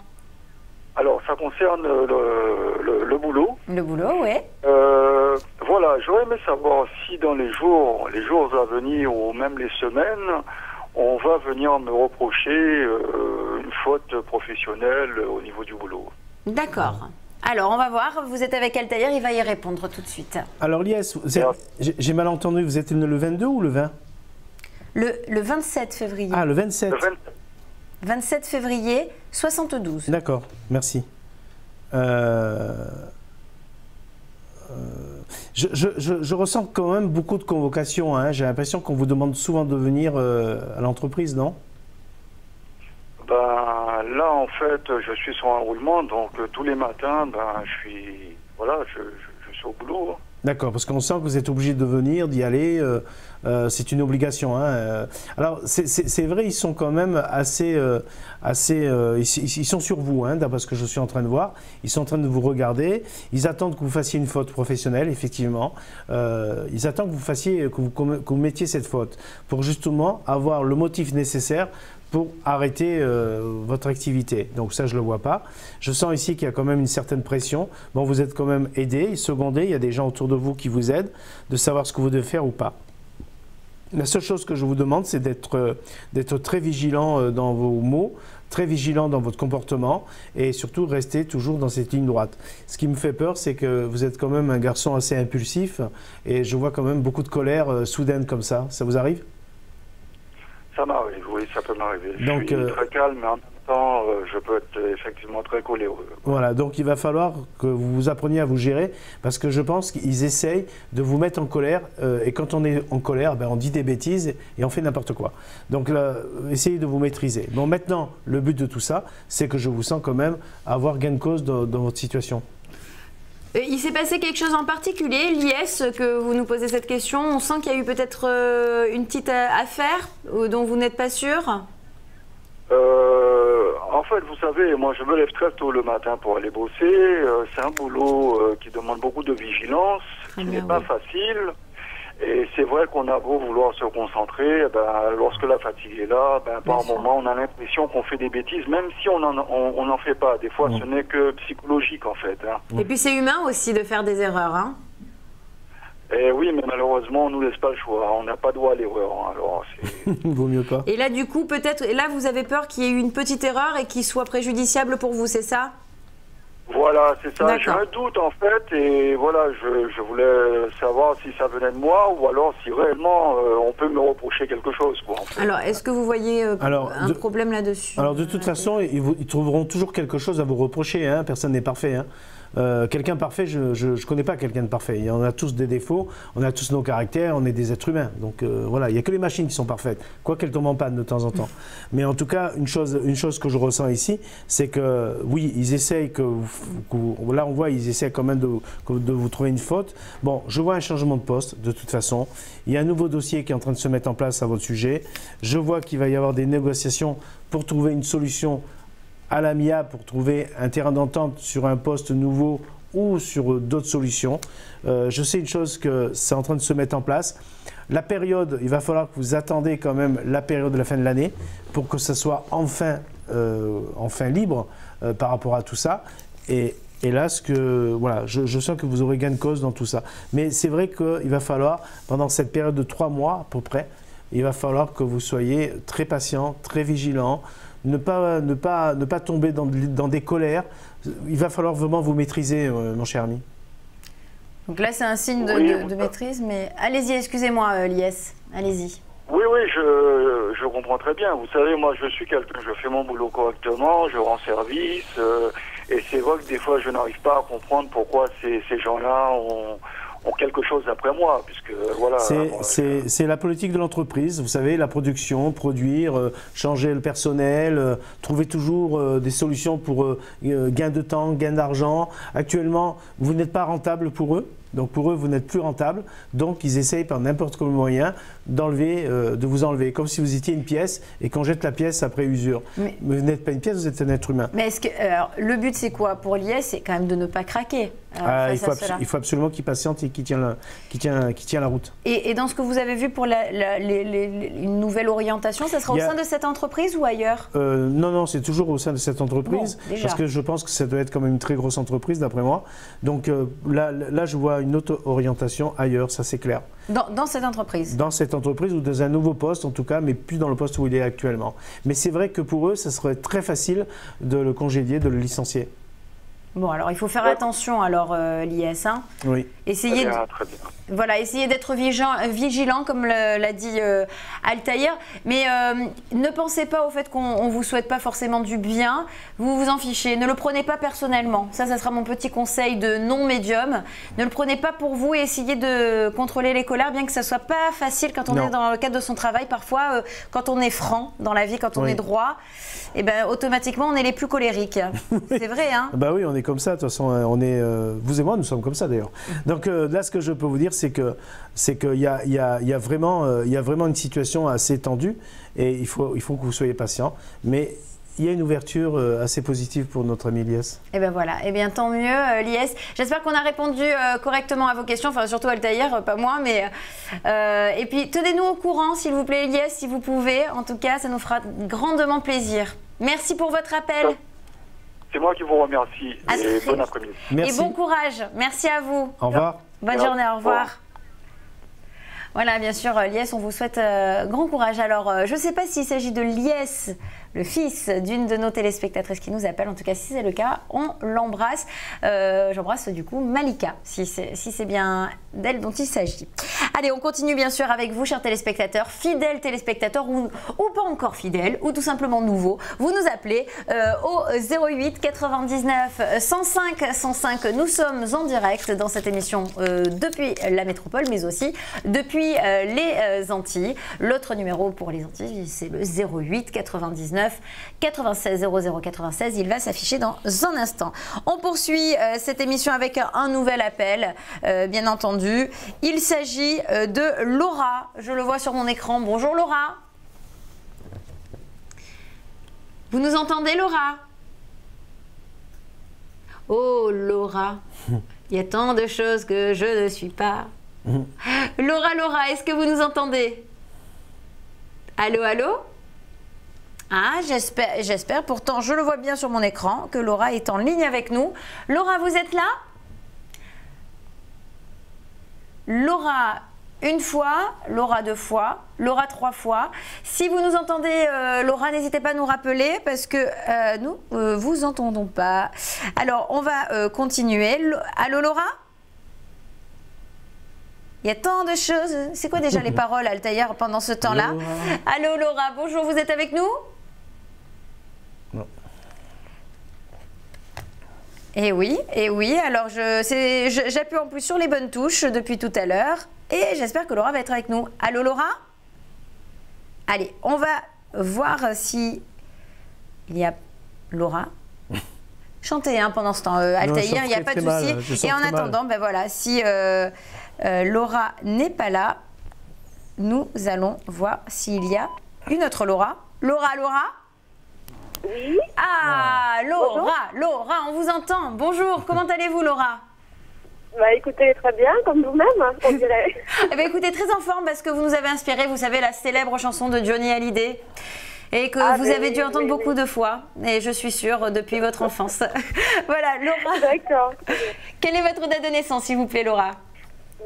Alors, ça concerne le boulot. Le boulot, oui. Voilà, j'aurais aimé savoir si dans les jours à venir ou même les semaines, on va venir me reprocher une faute professionnelle au niveau du boulot. D'accord. Alors, on va voir. Vous êtes avec Altaïr, il va y répondre tout de suite. Alors, Liès, j'ai mal entendu, vous êtes le 22 ou le 20? Le 27 février. Ah, le 27. 27 février 72. D'accord, merci. Je ressens quand même beaucoup de convocations. Hein. J'ai l'impression qu'on vous demande souvent de venir à l'entreprise, non? Ben, là, en fait, je suis sur un roulement, donc tous les matins, ben, je suis au boulot. D'accord, parce qu'on sent que vous êtes obligé de venir, d'y aller, c'est une obligation. Hein. Alors, c'est vrai, ils sont quand même ils sont sur vous, hein, d'après ce que je suis en train de voir. Ils sont en train de vous regarder. Ils attendent que vous fassiez une faute professionnelle, effectivement. Ils attendent que vous mettiez cette faute pour justement avoir le motif nécessaire pour arrêter votre activité. Donc ça, je ne le vois pas. Je sens ici qu'il y a quand même une certaine pression. Bon, vous êtes quand même aidé, secondé, il y a des gens autour de vous qui vous aident, de savoir ce que vous devez faire ou pas. La seule chose que je vous demande, c'est d'être très vigilant dans vos mots, très vigilant dans votre comportement et surtout rester toujours dans cette ligne droite. Ce qui me fait peur, c'est que vous êtes quand même un garçon assez impulsif et je vois quand même beaucoup de colère soudaine comme ça. Ça vous arrive ? Ça m'arrive, oui, ça peut m'arriver. Je suis très calme, mais en même temps, je peux être effectivement très coléreux. Voilà, donc il va falloir que vous appreniez à vous gérer, parce que je pense qu'ils essayent de vous mettre en colère, et quand on est en colère, ben, on dit des bêtises et on fait n'importe quoi. Donc là, essayez de vous maîtriser. Bon, maintenant, le but de tout ça, c'est que je vous sens quand même avoir gain de cause dans votre situation. Il s'est passé quelque chose en particulier, Liès, que vous nous posez cette question? On sent qu'il y a eu peut-être une petite affaire dont vous n'êtes pas sûr? En fait, vous savez, moi je me lève très tôt le matin pour aller bosser. C'est un boulot qui demande beaucoup de vigilance, qui n'est pas facile. Et c'est vrai qu'on a beau vouloir se concentrer, ben, lorsque la fatigue est là, ben, par moment on a l'impression qu'on fait des bêtises, même si on n'en fait pas. Des fois ce n'est que psychologique en fait. Hein. Et puis c'est humain aussi de faire des erreurs. Hein. Et oui, mais malheureusement on nous laisse pas le choix, on n'a pas droit à l'erreur. Hein. Alors vaut mieux pas. Et là du coup peut-être, là vous avez peur qu'il y ait eu une petite erreur et qu'il soit préjudiciable pour vous, c'est ça? Voilà, c'est ça. J'ai un doute en fait, et voilà, je voulais savoir si ça venait de moi ou alors si réellement on peut me reprocher quelque chose. Quoi, en fait. Alors, est-ce que vous voyez un problème là-dessus? Alors, de toute façon, ils trouveront toujours quelque chose à vous reprocher. Hein. Personne n'est parfait. Hein. Quelqu'un parfait, je ne connais pas quelqu'un de parfait. On a tous des défauts, on a tous nos caractères, on est des êtres humains. Donc voilà, il n'y a que les machines qui sont parfaites, quoi qu'elles tombent en panne de temps en temps. Mais en tout cas, une chose que je ressens ici, c'est que oui, ils essayent là on voit, ils essayent quand même de vous trouver une faute. Bon, je vois un changement de poste de toute façon. Il y a un nouveau dossier qui est en train de se mettre en place à votre sujet. Je vois qu'il va y avoir des négociations pour trouver une solution à l'amiable, pour trouver un terrain d'entente sur un poste nouveau ou sur d'autres solutions. Je sais une chose, que c'est en train de se mettre en place. La période, il va falloir que vous attendez quand même la période de la fin de l'année pour que ça soit enfin libre par rapport à tout ça. Et là, voilà, je sens que vous aurez gain de cause dans tout ça. Mais c'est vrai qu'il va falloir, pendant cette période de 3 mois à peu près, il va falloir que vous soyez très patient, très vigilant, ne pas tomber dans des colères. Il va falloir vraiment vous maîtriser, mon cher ami. Donc là, c'est un signe de maîtrise, mais allez-y, excusez-moi, Lies, allez-y. Oui, je comprends très bien. Vous savez, moi, je fais mon boulot correctement, je rends service, et c'est vrai que des fois, je n'arrive pas à comprendre pourquoi ces gens-là ont quelque chose après moi, puisque voilà. C'est la politique de l'entreprise, vous savez, la production, produire, changer le personnel, trouver toujours des solutions pour gain de temps, gain d'argent. Actuellement, vous n'êtes pas rentable pour eux. Donc pour eux, vous n'êtes plus rentable. Donc ils essayent par n'importe quel moyen de vous enlever. Comme si vous étiez une pièce et qu'on jette la pièce après usure. Mais vous n'êtes pas une pièce, vous êtes un être humain. Mais est-ce que le but c'est quoi pour l'IS? C'est quand même de ne pas craquer. Il faut absolument qu'il patiente et qu'il tient la route. Et dans ce que vous avez vu pour une nouvelle orientation, ça sera au sein de cette entreprise ou ailleurs? Non, c'est toujours au sein de cette entreprise. Bon, parce que je pense que ça doit être quand même une très grosse entreprise d'après moi. Donc là, je vois une autre orientation ailleurs, ça c'est clair. Dans cette entreprise? Dans cette entreprise ou dans un nouveau poste en tout cas, mais plus dans le poste où il est actuellement. Mais c'est vrai que pour eux, ça serait très facile de le congédier, de le licencier. Bon, alors il faut faire attention alors, l'IS. Hein. Oui. Essayez d'être vigilant, comme l'a dit Altaïr. Mais ne pensez pas au fait qu'on ne vous souhaite pas forcément du bien. Vous vous en fichez. Ne le prenez pas personnellement. Ça sera mon petit conseil de non-médium. Ne le prenez pas pour vous et essayez de contrôler les colères, bien que ça ne soit pas facile quand on est dans le cadre de son travail. Parfois, quand on est franc dans la vie, quand on est droit, et ben, automatiquement, on est les plus colériques. C'est vrai, hein? Bah oui, on est comme ça. De toute façon, vous et moi, nous sommes comme ça d'ailleurs. Donc là, ce que je peux vous dire, c'est qu'il y a vraiment une situation assez tendue et il faut que vous soyez patient. Mais il y a une ouverture assez positive pour notre ami Lies. Et bien voilà, et bien tant mieux Lies. J'espère qu'on a répondu correctement à vos questions, enfin surtout Altaïr, pas moi, mais et puis tenez-nous au courant s'il vous plaît Lies, si vous pouvez. En tout cas, ça nous fera grandement plaisir. Merci pour votre appel. C'est moi qui vous remercie et bon après-midi. Et bon courage, merci à vous. Au revoir. Bonne journée, au revoir. Voilà, bien sûr, Lies, on vous souhaite grand courage. Alors, je ne sais pas s'il s'agit de Lies, le fils d'une de nos téléspectatrices qui nous appelle. En tout cas, si c'est le cas, on l'embrasse. J'embrasse du coup Malika, si c'est bien d'elle dont il s'agit. Allez, on continue bien sûr avec vous, chers téléspectateurs, fidèles téléspectateurs ou pas encore fidèles, ou tout simplement nouveaux. Vous nous appelez au 08 99 105 105. Nous sommes en direct dans cette émission depuis la métropole, mais aussi depuis les Antilles. L'autre numéro pour les Antilles, c'est le 08 99 96 00 96. Il va s'afficher dans un instant. On poursuit cette émission avec un nouvel appel, bien entendu. Il s'agit de Laura. Je le vois sur mon écran. Bonjour Laura. Vous nous entendez Laura? Oh Laura, il y a tant de choses que je ne suis pas. Laura, est-ce que vous nous entendez? Allô? Ah, j'espère. Pourtant, je le vois bien sur mon écran que Laura est en ligne avec nous. Laura, vous êtes là? Laura, une fois, Laura deux fois, Laura trois fois. Si vous nous entendez, Laura, n'hésitez pas à nous rappeler parce que nous, vous entendons pas. Alors, on va continuer. Allô, Laura? Il y a tant de choses. C'est quoi déjà les paroles, Altaïr, pendant ce temps-là? Allô, Laura, bonjour, vous êtes avec nous? Non. Eh oui. Alors, j'appuie en plus sur les bonnes touches depuis tout à l'heure. Et j'espère que Laura va être avec nous. Allô, Laura? Allez, on va voir si il y a Laura. Chantez pendant ce temps, Altaïr, il n'y a pas de souci. Et en attendant, ben voilà, si Laura n'est pas là, nous allons voir s'il y a une autre Laura. Laura? Oui. Ah, Laura, on vous entend. Bonjour, comment allez-vous, Laura? Bah écoutez, très bien, comme vous-même, on dirait. Eh bien, écoutez, très en forme parce que vous nous avez inspiré, vous savez, la célèbre chanson de Johnny Hallyday. Et que vous avez dû entendre beaucoup de fois, et je suis sûre, depuis votre enfance. Voilà, Laura. D'accord. Quelle est votre date de naissance, s'il vous plaît, Laura?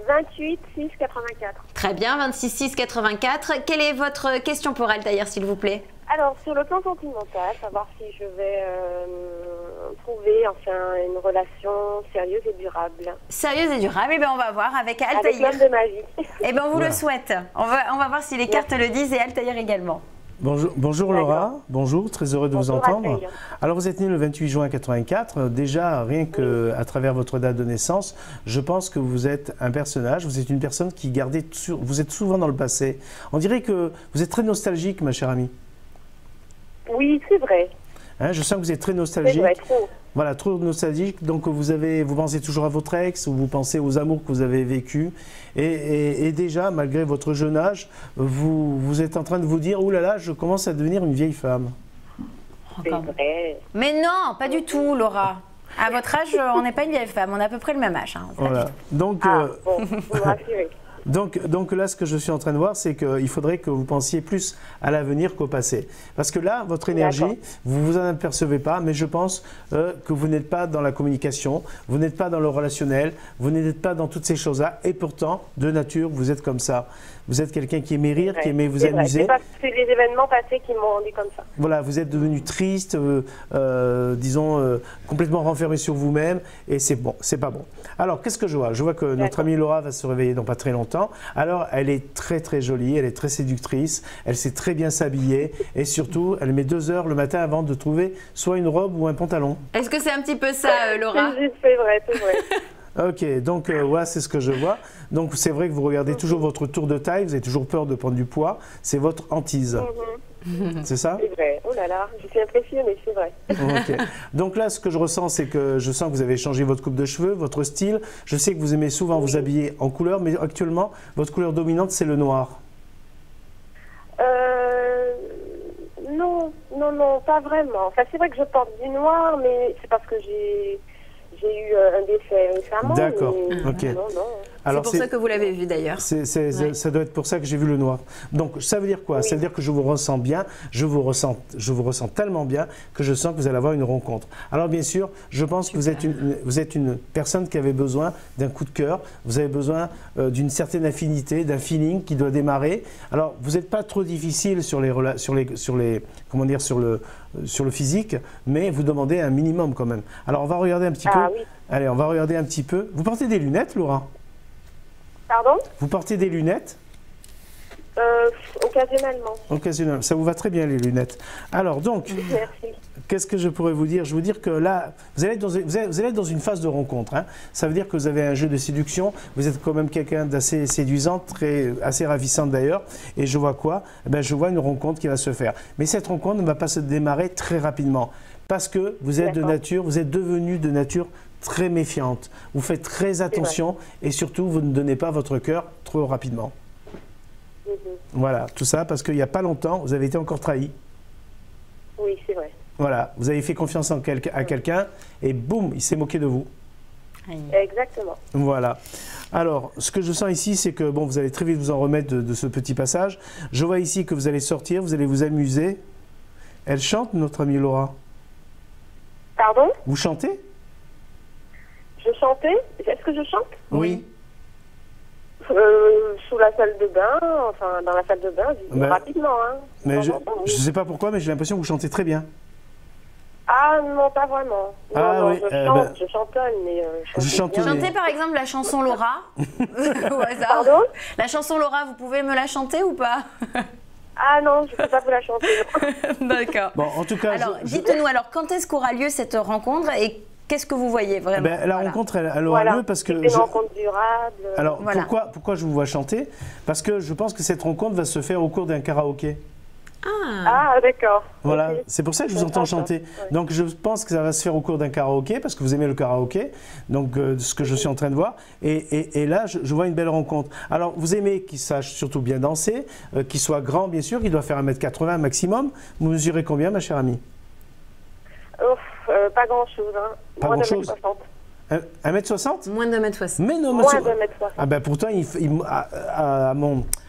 28 6 84. Très bien, 26 6 84. Quelle est votre question pour Altaïr, s'il vous plaît? Alors, sur le plan sentimental, savoir si je vais trouver une relation sérieuse et durable. Sérieuse et durable, eh bien on va voir avec Altaïr. Avec l'homme de ma vie. Eh bien on vous le souhaite. On va voir si les cartes le disent et Altaïr également. Bonjour Laura, bonjour, très heureux de vous entendre. Alors vous êtes née le 28 juin 84, déjà rien qu'à travers votre date de naissance, je pense que vous êtes un personnage, vous êtes une personne qui vous êtes souvent dans le passé. On dirait que vous êtes très nostalgique ma chère amie. Oui, c'est vrai. Hein, je sens que vous êtes très nostalgique. C'est vrai, trop. Voilà, trop nostalgique. Donc vous pensez toujours à votre ex, ou vous pensez aux amours que vous avez vécus. Et déjà, malgré votre jeune âge, vous êtes en train de vous dire, ouh là là, je commence à devenir une vieille femme. C'est vrai. Mais non, pas du tout, Laura. À votre âge, on n'est pas une vieille femme, on a à peu près le même âge. Hein. Voilà. Donc, bon, vous me rassurez. Donc là, ce que je suis en train de voir, c'est qu'il faudrait que vous pensiez plus à l'avenir qu'au passé. Parce que là, votre énergie, vous ne vous en apercevez pas, mais je pense que vous n'êtes pas dans la communication, vous n'êtes pas dans le relationnel, vous n'êtes pas dans toutes ces choses-là. Et pourtant, de nature, vous êtes comme ça. Vous êtes quelqu'un qui aimait rire, qui aimait vous amuser. C'est les événements passés qui m'ont rendu comme ça. Voilà, vous êtes devenu triste, disons, complètement renfermé sur vous-même, et c'est bon, c'est pas bon. Alors, qu'est-ce que je vois? Je vois que notre amie Laura va se réveiller dans pas très longtemps. Alors, elle est très très jolie, elle est très séductrice, elle sait très bien s'habiller, et surtout, elle met 2 heures le matin avant de trouver soit une robe ou un pantalon. Est-ce que c'est un petit peu ça, Laura? C'est vrai, c'est vrai. Ok, donc voilà, c'est ce que je vois. Donc c'est vrai que vous regardez toujours votre tour de taille, vous avez toujours peur de prendre du poids, c'est votre hantise. C'est ça? C'est vrai, oh là là, je suis impressionnée, c'est vrai. Okay. Donc là, ce que je ressens, c'est que je sens que vous avez changé votre coupe de cheveux, votre style. Je sais que vous aimez souvent vous habiller en couleur, mais actuellement, votre couleur dominante, c'est le noir. Non, pas vraiment. Enfin, c'est vrai que je porte du noir, mais c'est parce que j'ai eu un décès récemment. D'accord, ok. Non. C'est pour ça que vous l'avez vu d'ailleurs. Ça doit être pour ça que j'ai vu le noir. Donc ça veut dire quoi? Ça veut dire que je vous ressens bien, je vous ressens tellement bien que je sens que vous allez avoir une rencontre. Alors bien sûr, je pense que vous êtes une personne qui avait besoin d'un coup de cœur, vous avez besoin d'une certaine affinité, d'un feeling qui doit démarrer. Alors vous n'êtes pas trop difficile sur le physique, mais vous demandez un minimum quand même. Alors on va regarder un petit peu. Oui. Allez, on va regarder un petit peu. Vous portez des lunettes, Laura? Pardon? Vous portez des lunettes? Occasionnellement. Occasionnellement. Ça vous va très bien les lunettes. Alors donc, merci. Qu'est-ce que je pourrais vous dire? Je vais vous dire que là, vous allez être dans une phase de rencontre. Hein. Ça veut dire que vous avez un jeu de séduction. Vous êtes quand même quelqu'un d'assez séduisant, assez ravissante d'ailleurs. Et je vois quoi? Je vois une rencontre qui va se faire. Mais cette rencontre ne va pas se démarrer très rapidement. Parce que vous êtes de nature, vous êtes devenu de nature très méfiante. Vous faites très attention et surtout, vous ne donnez pas votre cœur trop rapidement. Voilà, tout ça parce qu'il n'y a pas longtemps, vous avez été encore trahi. Oui, c'est vrai. Voilà, vous avez fait confiance à quelqu'un et boum, il s'est moqué de vous. Exactement. Voilà. Alors, ce que je sens ici, c'est que bon, vous allez très vite vous en remettre de ce petit passage. Je vois ici que vous allez sortir, vous allez vous amuser. Elle chante, notre amie Laura? Pardon? Vous chantez? Je chantais? Est-ce que je chante? Oui. Sous la salle de bain, enfin dans la salle de bain, rapidement. Hein. Mais je ne sais pas pourquoi, mais j'ai l'impression que vous chantez très bien. Ah non, pas vraiment. Non, oui, je chantonne, mais je chante. Chantez par exemple la chanson Laura au hasard. Pardon? La chanson Laura, vous pouvez me la chanter ou pas? Ah non, je ne peux pas vous la chanter. D'accord. Bon, en tout cas, alors dites-nous alors quand est-ce qu'aura lieu cette rencontre et qu'est-ce que vous voyez vraiment? La rencontre, elle aura lieu parce que... C'est une rencontre durable. Alors, pourquoi je vous vois chanter? Parce que je pense que cette rencontre va se faire au cours d'un karaoké. Ah, d'accord. Voilà, okay. C'est pour ça que je vous entends chanter. Ouais. Donc, je pense que ça va se faire au cours d'un karaoké, parce que vous aimez le karaoké, donc ce que je suis en train de voir. Et là, je vois une belle rencontre. Alors, vous aimez qu'il sache surtout bien danser, qu'il soit grand, bien sûr, qu'il doit faire 1m80 maximum. Vous mesurez combien, ma chère amie? Pas grand-chose, hein. Pas grand-chose. 1m60? Moins de 1m60. Mais non, moins de 1m60. Ah ben pourtant,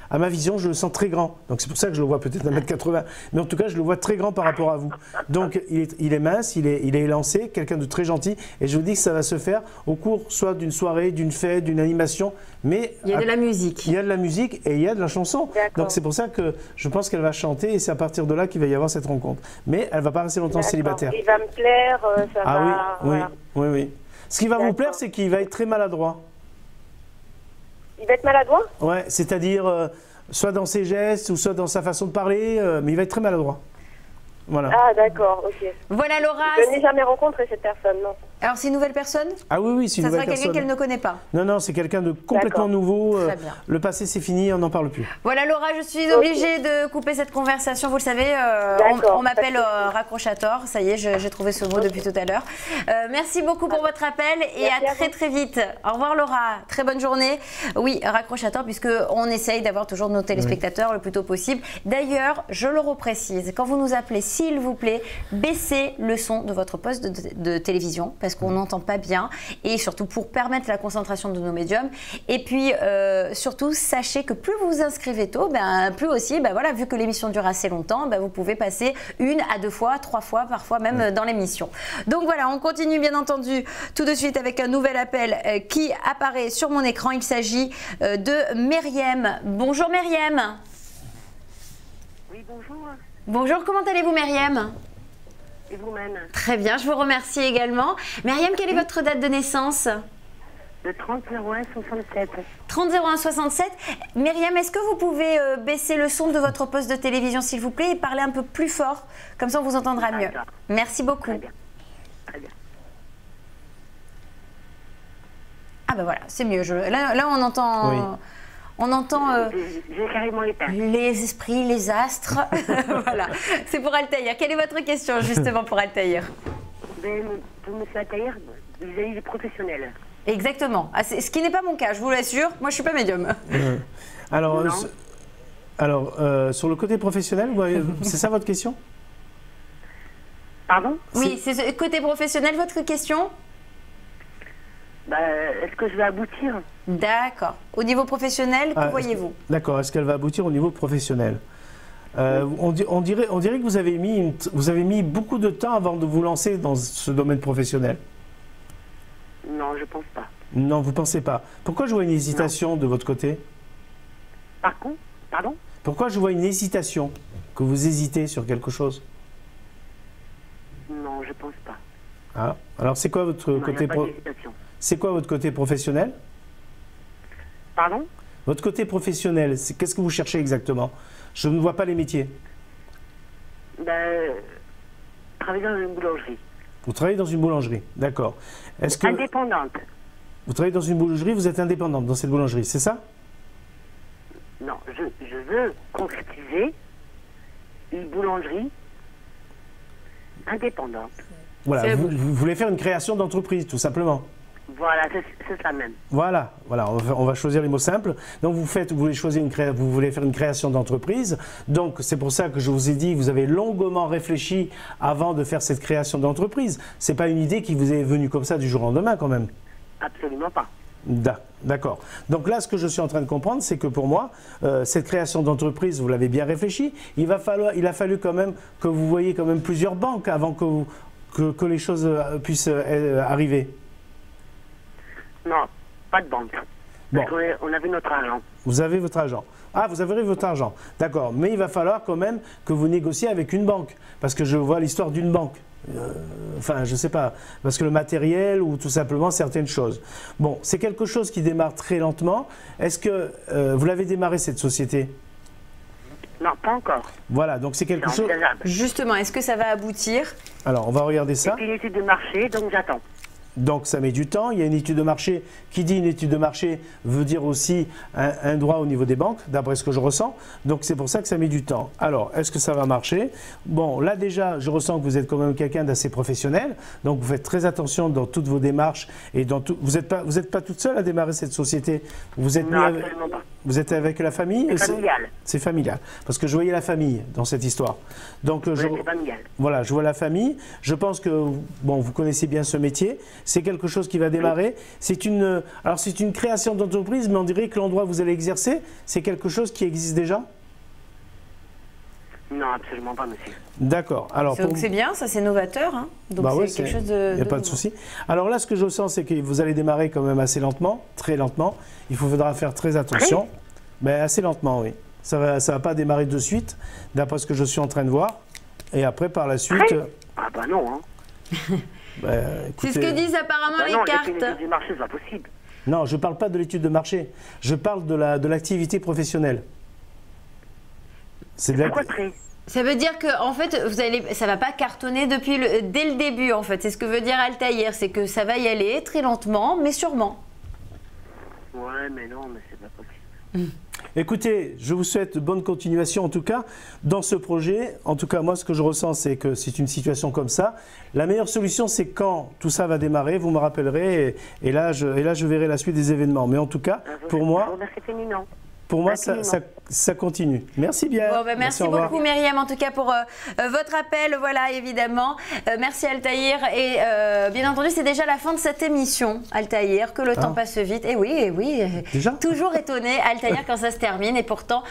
à ma vision, je le sens très grand. Donc c'est pour ça que je le vois peut-être 1m80. Mais en tout cas, je le vois très grand par rapport à vous. Donc il est mince, il est élancé, quelqu'un de très gentil. Et je vous dis que ça va se faire au cours soit d'une soirée, d'une fête, d'une animation. Mais il y a de la musique. Il y a de la musique et il y a de la chanson. Donc c'est pour ça que je pense qu'elle va chanter et c'est à partir de là qu'il va y avoir cette rencontre. Mais elle ne va pas rester longtemps célibataire. Il va me plaire, ça va... Oui, voilà. oui. Ce qui va vous plaire, c'est qu'il va être très maladroit. Il va être maladroit? Ouais, c'est-à-dire soit dans ses gestes ou soit dans sa façon de parler, mais il va être très maladroit. Voilà. Ah d'accord, ok. Voilà Laura. Je n'ai jamais rencontré cette personne, non. Alors c'est une nouvelle personne? Ah oui, c'est une nouvelle personne. Ça sera quelqu'un qu'elle ne connaît pas? Non, c'est quelqu'un de complètement nouveau. Très bien. Le passé c'est fini, on n'en parle plus. Voilà Laura, je suis obligée de couper cette conversation, vous le savez, on m'appelle raccroche à tort, ça y est, j'ai trouvé ce mot depuis tout à l'heure. Merci beaucoup pour votre appel et à très vite. Au revoir Laura, très bonne journée. Oui, raccroche à tort puisqu'on essaye d'avoir toujours nos téléspectateurs le plus tôt possible. D'ailleurs, je le reprécise, quand vous nous appelez, s'il vous plaît, baissez le son de votre poste de télévision parce qu'on n'entend pas bien et surtout pour permettre la concentration de nos médiums. Et puis surtout, sachez que plus vous vous inscrivez tôt, plus aussi, voilà, vu que l'émission dure assez longtemps, vous pouvez passer 1 à 2 fois, 3 fois, parfois même dans l'émission. Donc voilà, on continue bien entendu tout de suite avec un nouvel appel qui apparaît sur mon écran. Il s'agit de Myriam. Bonjour Myriam. Oui, bonjour. Bonjour, comment allez-vous Myriam? Et vous-même? Très bien, je vous remercie également. Myriam, quelle est votre date de naissance? Le 30-01-67. 30-01-67. Myriam, est-ce que vous pouvez baisser le son de votre poste de télévision s'il vous plaît et parler un peu plus fort? Comme ça on vous entendra mieux. Merci beaucoup. Très bien. Très bien. Ah ben voilà, c'est mieux. Là on entend... Oui. On entend les esprits, les astres. Voilà, c'est pour Altaïr. Quelle est votre question justement pour Altaïr? Pour M. Altaïr, vis-à-vis des professionnels. Exactement. Ce qui n'est pas mon cas, je vous l'assure. Moi, je ne suis pas médium. Alors, sur le côté professionnel, c'est ça votre question? Pardon? Oui, c'est le côté professionnel votre question? Est-ce que je vais aboutir? D'accord. Au niveau professionnel, que voyez-vous? D'accord. Est-ce qu'elle va aboutir au niveau professionnel? On dirait que vous avez mis beaucoup de temps avant de vous lancer dans ce domaine professionnel. Non, je pense pas. Non, vous pensez pas. Pourquoi je vois une hésitation de votre côté? Pardon? Pourquoi je vois une hésitation? Que vous hésitez sur quelque chose? Non, je pense pas. Ah, alors c'est quoi votre côté C'est quoi votre côté professionnel? Pardon? Votre côté professionnel, qu'est-ce que vous cherchez exactement? Je ne vois pas les métiers. Travailler dans une boulangerie. Vous travaillez dans une boulangerie, d'accord. Indépendante. Vous travaillez dans une boulangerie, vous êtes indépendante dans cette boulangerie, c'est ça? Non, je veux concrétiser une boulangerie indépendante. Voilà, vous voulez faire une création d'entreprise, tout simplement. Voilà, c'est ça même. Voilà, on va choisir les mots simples. Donc vous voulez faire une création d'entreprise. Donc c'est pour ça que je vous ai dit, vous avez longuement réfléchi avant de faire cette création d'entreprise. C'est pas une idée qui vous est venue comme ça du jour au lendemain quand même. Absolument pas. D'accord. Donc là, ce que je suis en train de comprendre, c'est que pour moi, cette création d'entreprise, vous l'avez bien réfléchi. Il a fallu quand même que vous voyiez quand même plusieurs banques avant que les choses puissent arriver. Non, pas de banque. Bon. On avait notre argent. Vous avez votre argent. Ah, vous avez votre argent. D'accord. Mais il va falloir quand même que vous négociez avec une banque. Parce que je vois l'histoire d'une banque. Enfin, je ne sais pas. Parce que le matériel ou tout simplement certaines choses. Bon, c'est quelque chose qui démarre très lentement. Est-ce que vous l'avez démarré cette société? Non, pas encore. Voilà, donc c'est quelque chose... Justement, est-ce que ça va aboutir? Alors, on va regarder ça. C'est une étude de marché, donc j'attends. Donc ça met du temps, il y a une étude de marché. Qui dit une étude de marché veut dire aussi un droit au niveau des banques, d'après ce que je ressens. Donc c'est pour ça que ça met du temps. Alors, est-ce que ça va marcher? Bon, là déjà, je ressens que vous êtes quand même quelqu'un d'assez professionnel. Donc vous faites très attention dans toutes vos démarches. Et dans tout... Vous n'êtes pas toute seule à démarrer cette société? Non, absolument pas. Vous êtes avec la famille? C'est familial. C'est familial. Parce que je voyais la famille dans cette histoire. Donc, c'est familial. Voilà, je vois la famille. Je pense que, bon, vous connaissez bien ce métier. C'est quelque chose qui va démarrer. C'est une création d'entreprise, mais on dirait que l'endroit où vous allez exercer, c'est quelque chose qui existe déjà? Non, absolument pas, monsieur. D'accord. Donc c'est bien, ça c'est novateur. Hein. Donc c'est quelque chose de... Il n'y a pas de souci. Alors là, ce que je sens, c'est que vous allez démarrer quand même assez lentement, très lentement. Il faudra faire très attention. Mais assez lentement, oui. Ça va pas démarrer de suite, d'après ce que je suis en train de voir. Et après, par la suite... Ah bah non, hein. C'est ce que disent apparemment les cartes. L'étude du marché, c'est pas possible. Non, je ne parle pas de l'étude de marché. Je parle de l'activité professionnelle. C'est quoi très? Ça veut dire que en fait, ça va pas cartonner dès le début en fait. C'est ce que veut dire Altaïr, c'est que ça va y aller très lentement, mais sûrement. Ouais, mais non, mais c'est pas possible. Écoutez, je vous souhaite bonne continuation en tout cas dans ce projet. En tout cas, moi, ce que je ressens, c'est que c'est une situation comme ça. La meilleure solution, c'est quand tout ça va démarrer, vous me rappellerez et là, je verrai la suite des événements. Mais en tout cas, pour moi... Pour moi, ça continue. Merci bien. Bon, merci beaucoup Myriam, en tout cas pour votre appel, voilà, évidemment. Merci Altaïr. Et bien entendu, c'est déjà la fin de cette émission, Altaïr, que le temps passe vite. Et oui. Déjà toujours étonné, Altaïr, quand ça se termine. Et pourtant,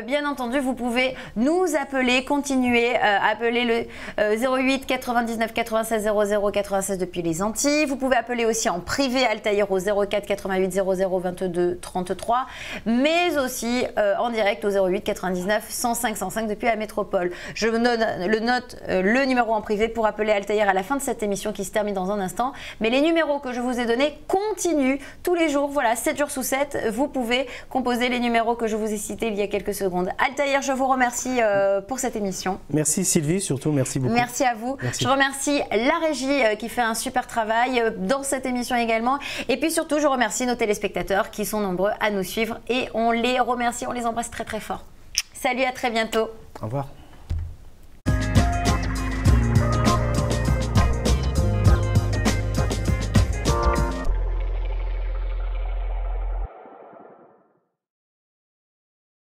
bien entendu, vous pouvez nous appeler, continuer à appeler le 08 99 96 00 96 depuis les Antilles. Vous pouvez appeler aussi en privé Altaïr au 04 88 00 22 33. Mais aussi en direct au 08 99 105 105 depuis la métropole. Je note le numéro en privé pour appeler Altaïr à la fin de cette émission qui se termine dans un instant. Mais les numéros que je vous ai donnés continuent tous les jours. Voilà, 7 jours sous 7. Vous pouvez composer les numéros que je vous ai cités il y a quelques secondes. Altaïr, je vous remercie pour cette émission. Merci Sylvie, surtout merci beaucoup. Merci à vous. Merci. Je remercie la régie qui fait un super travail dans cette émission également. Et puis surtout, je remercie nos téléspectateurs qui sont nombreux à nous suivre et on les remercie, on les embrasse très très fort. Salut, à très bientôt. Au revoir.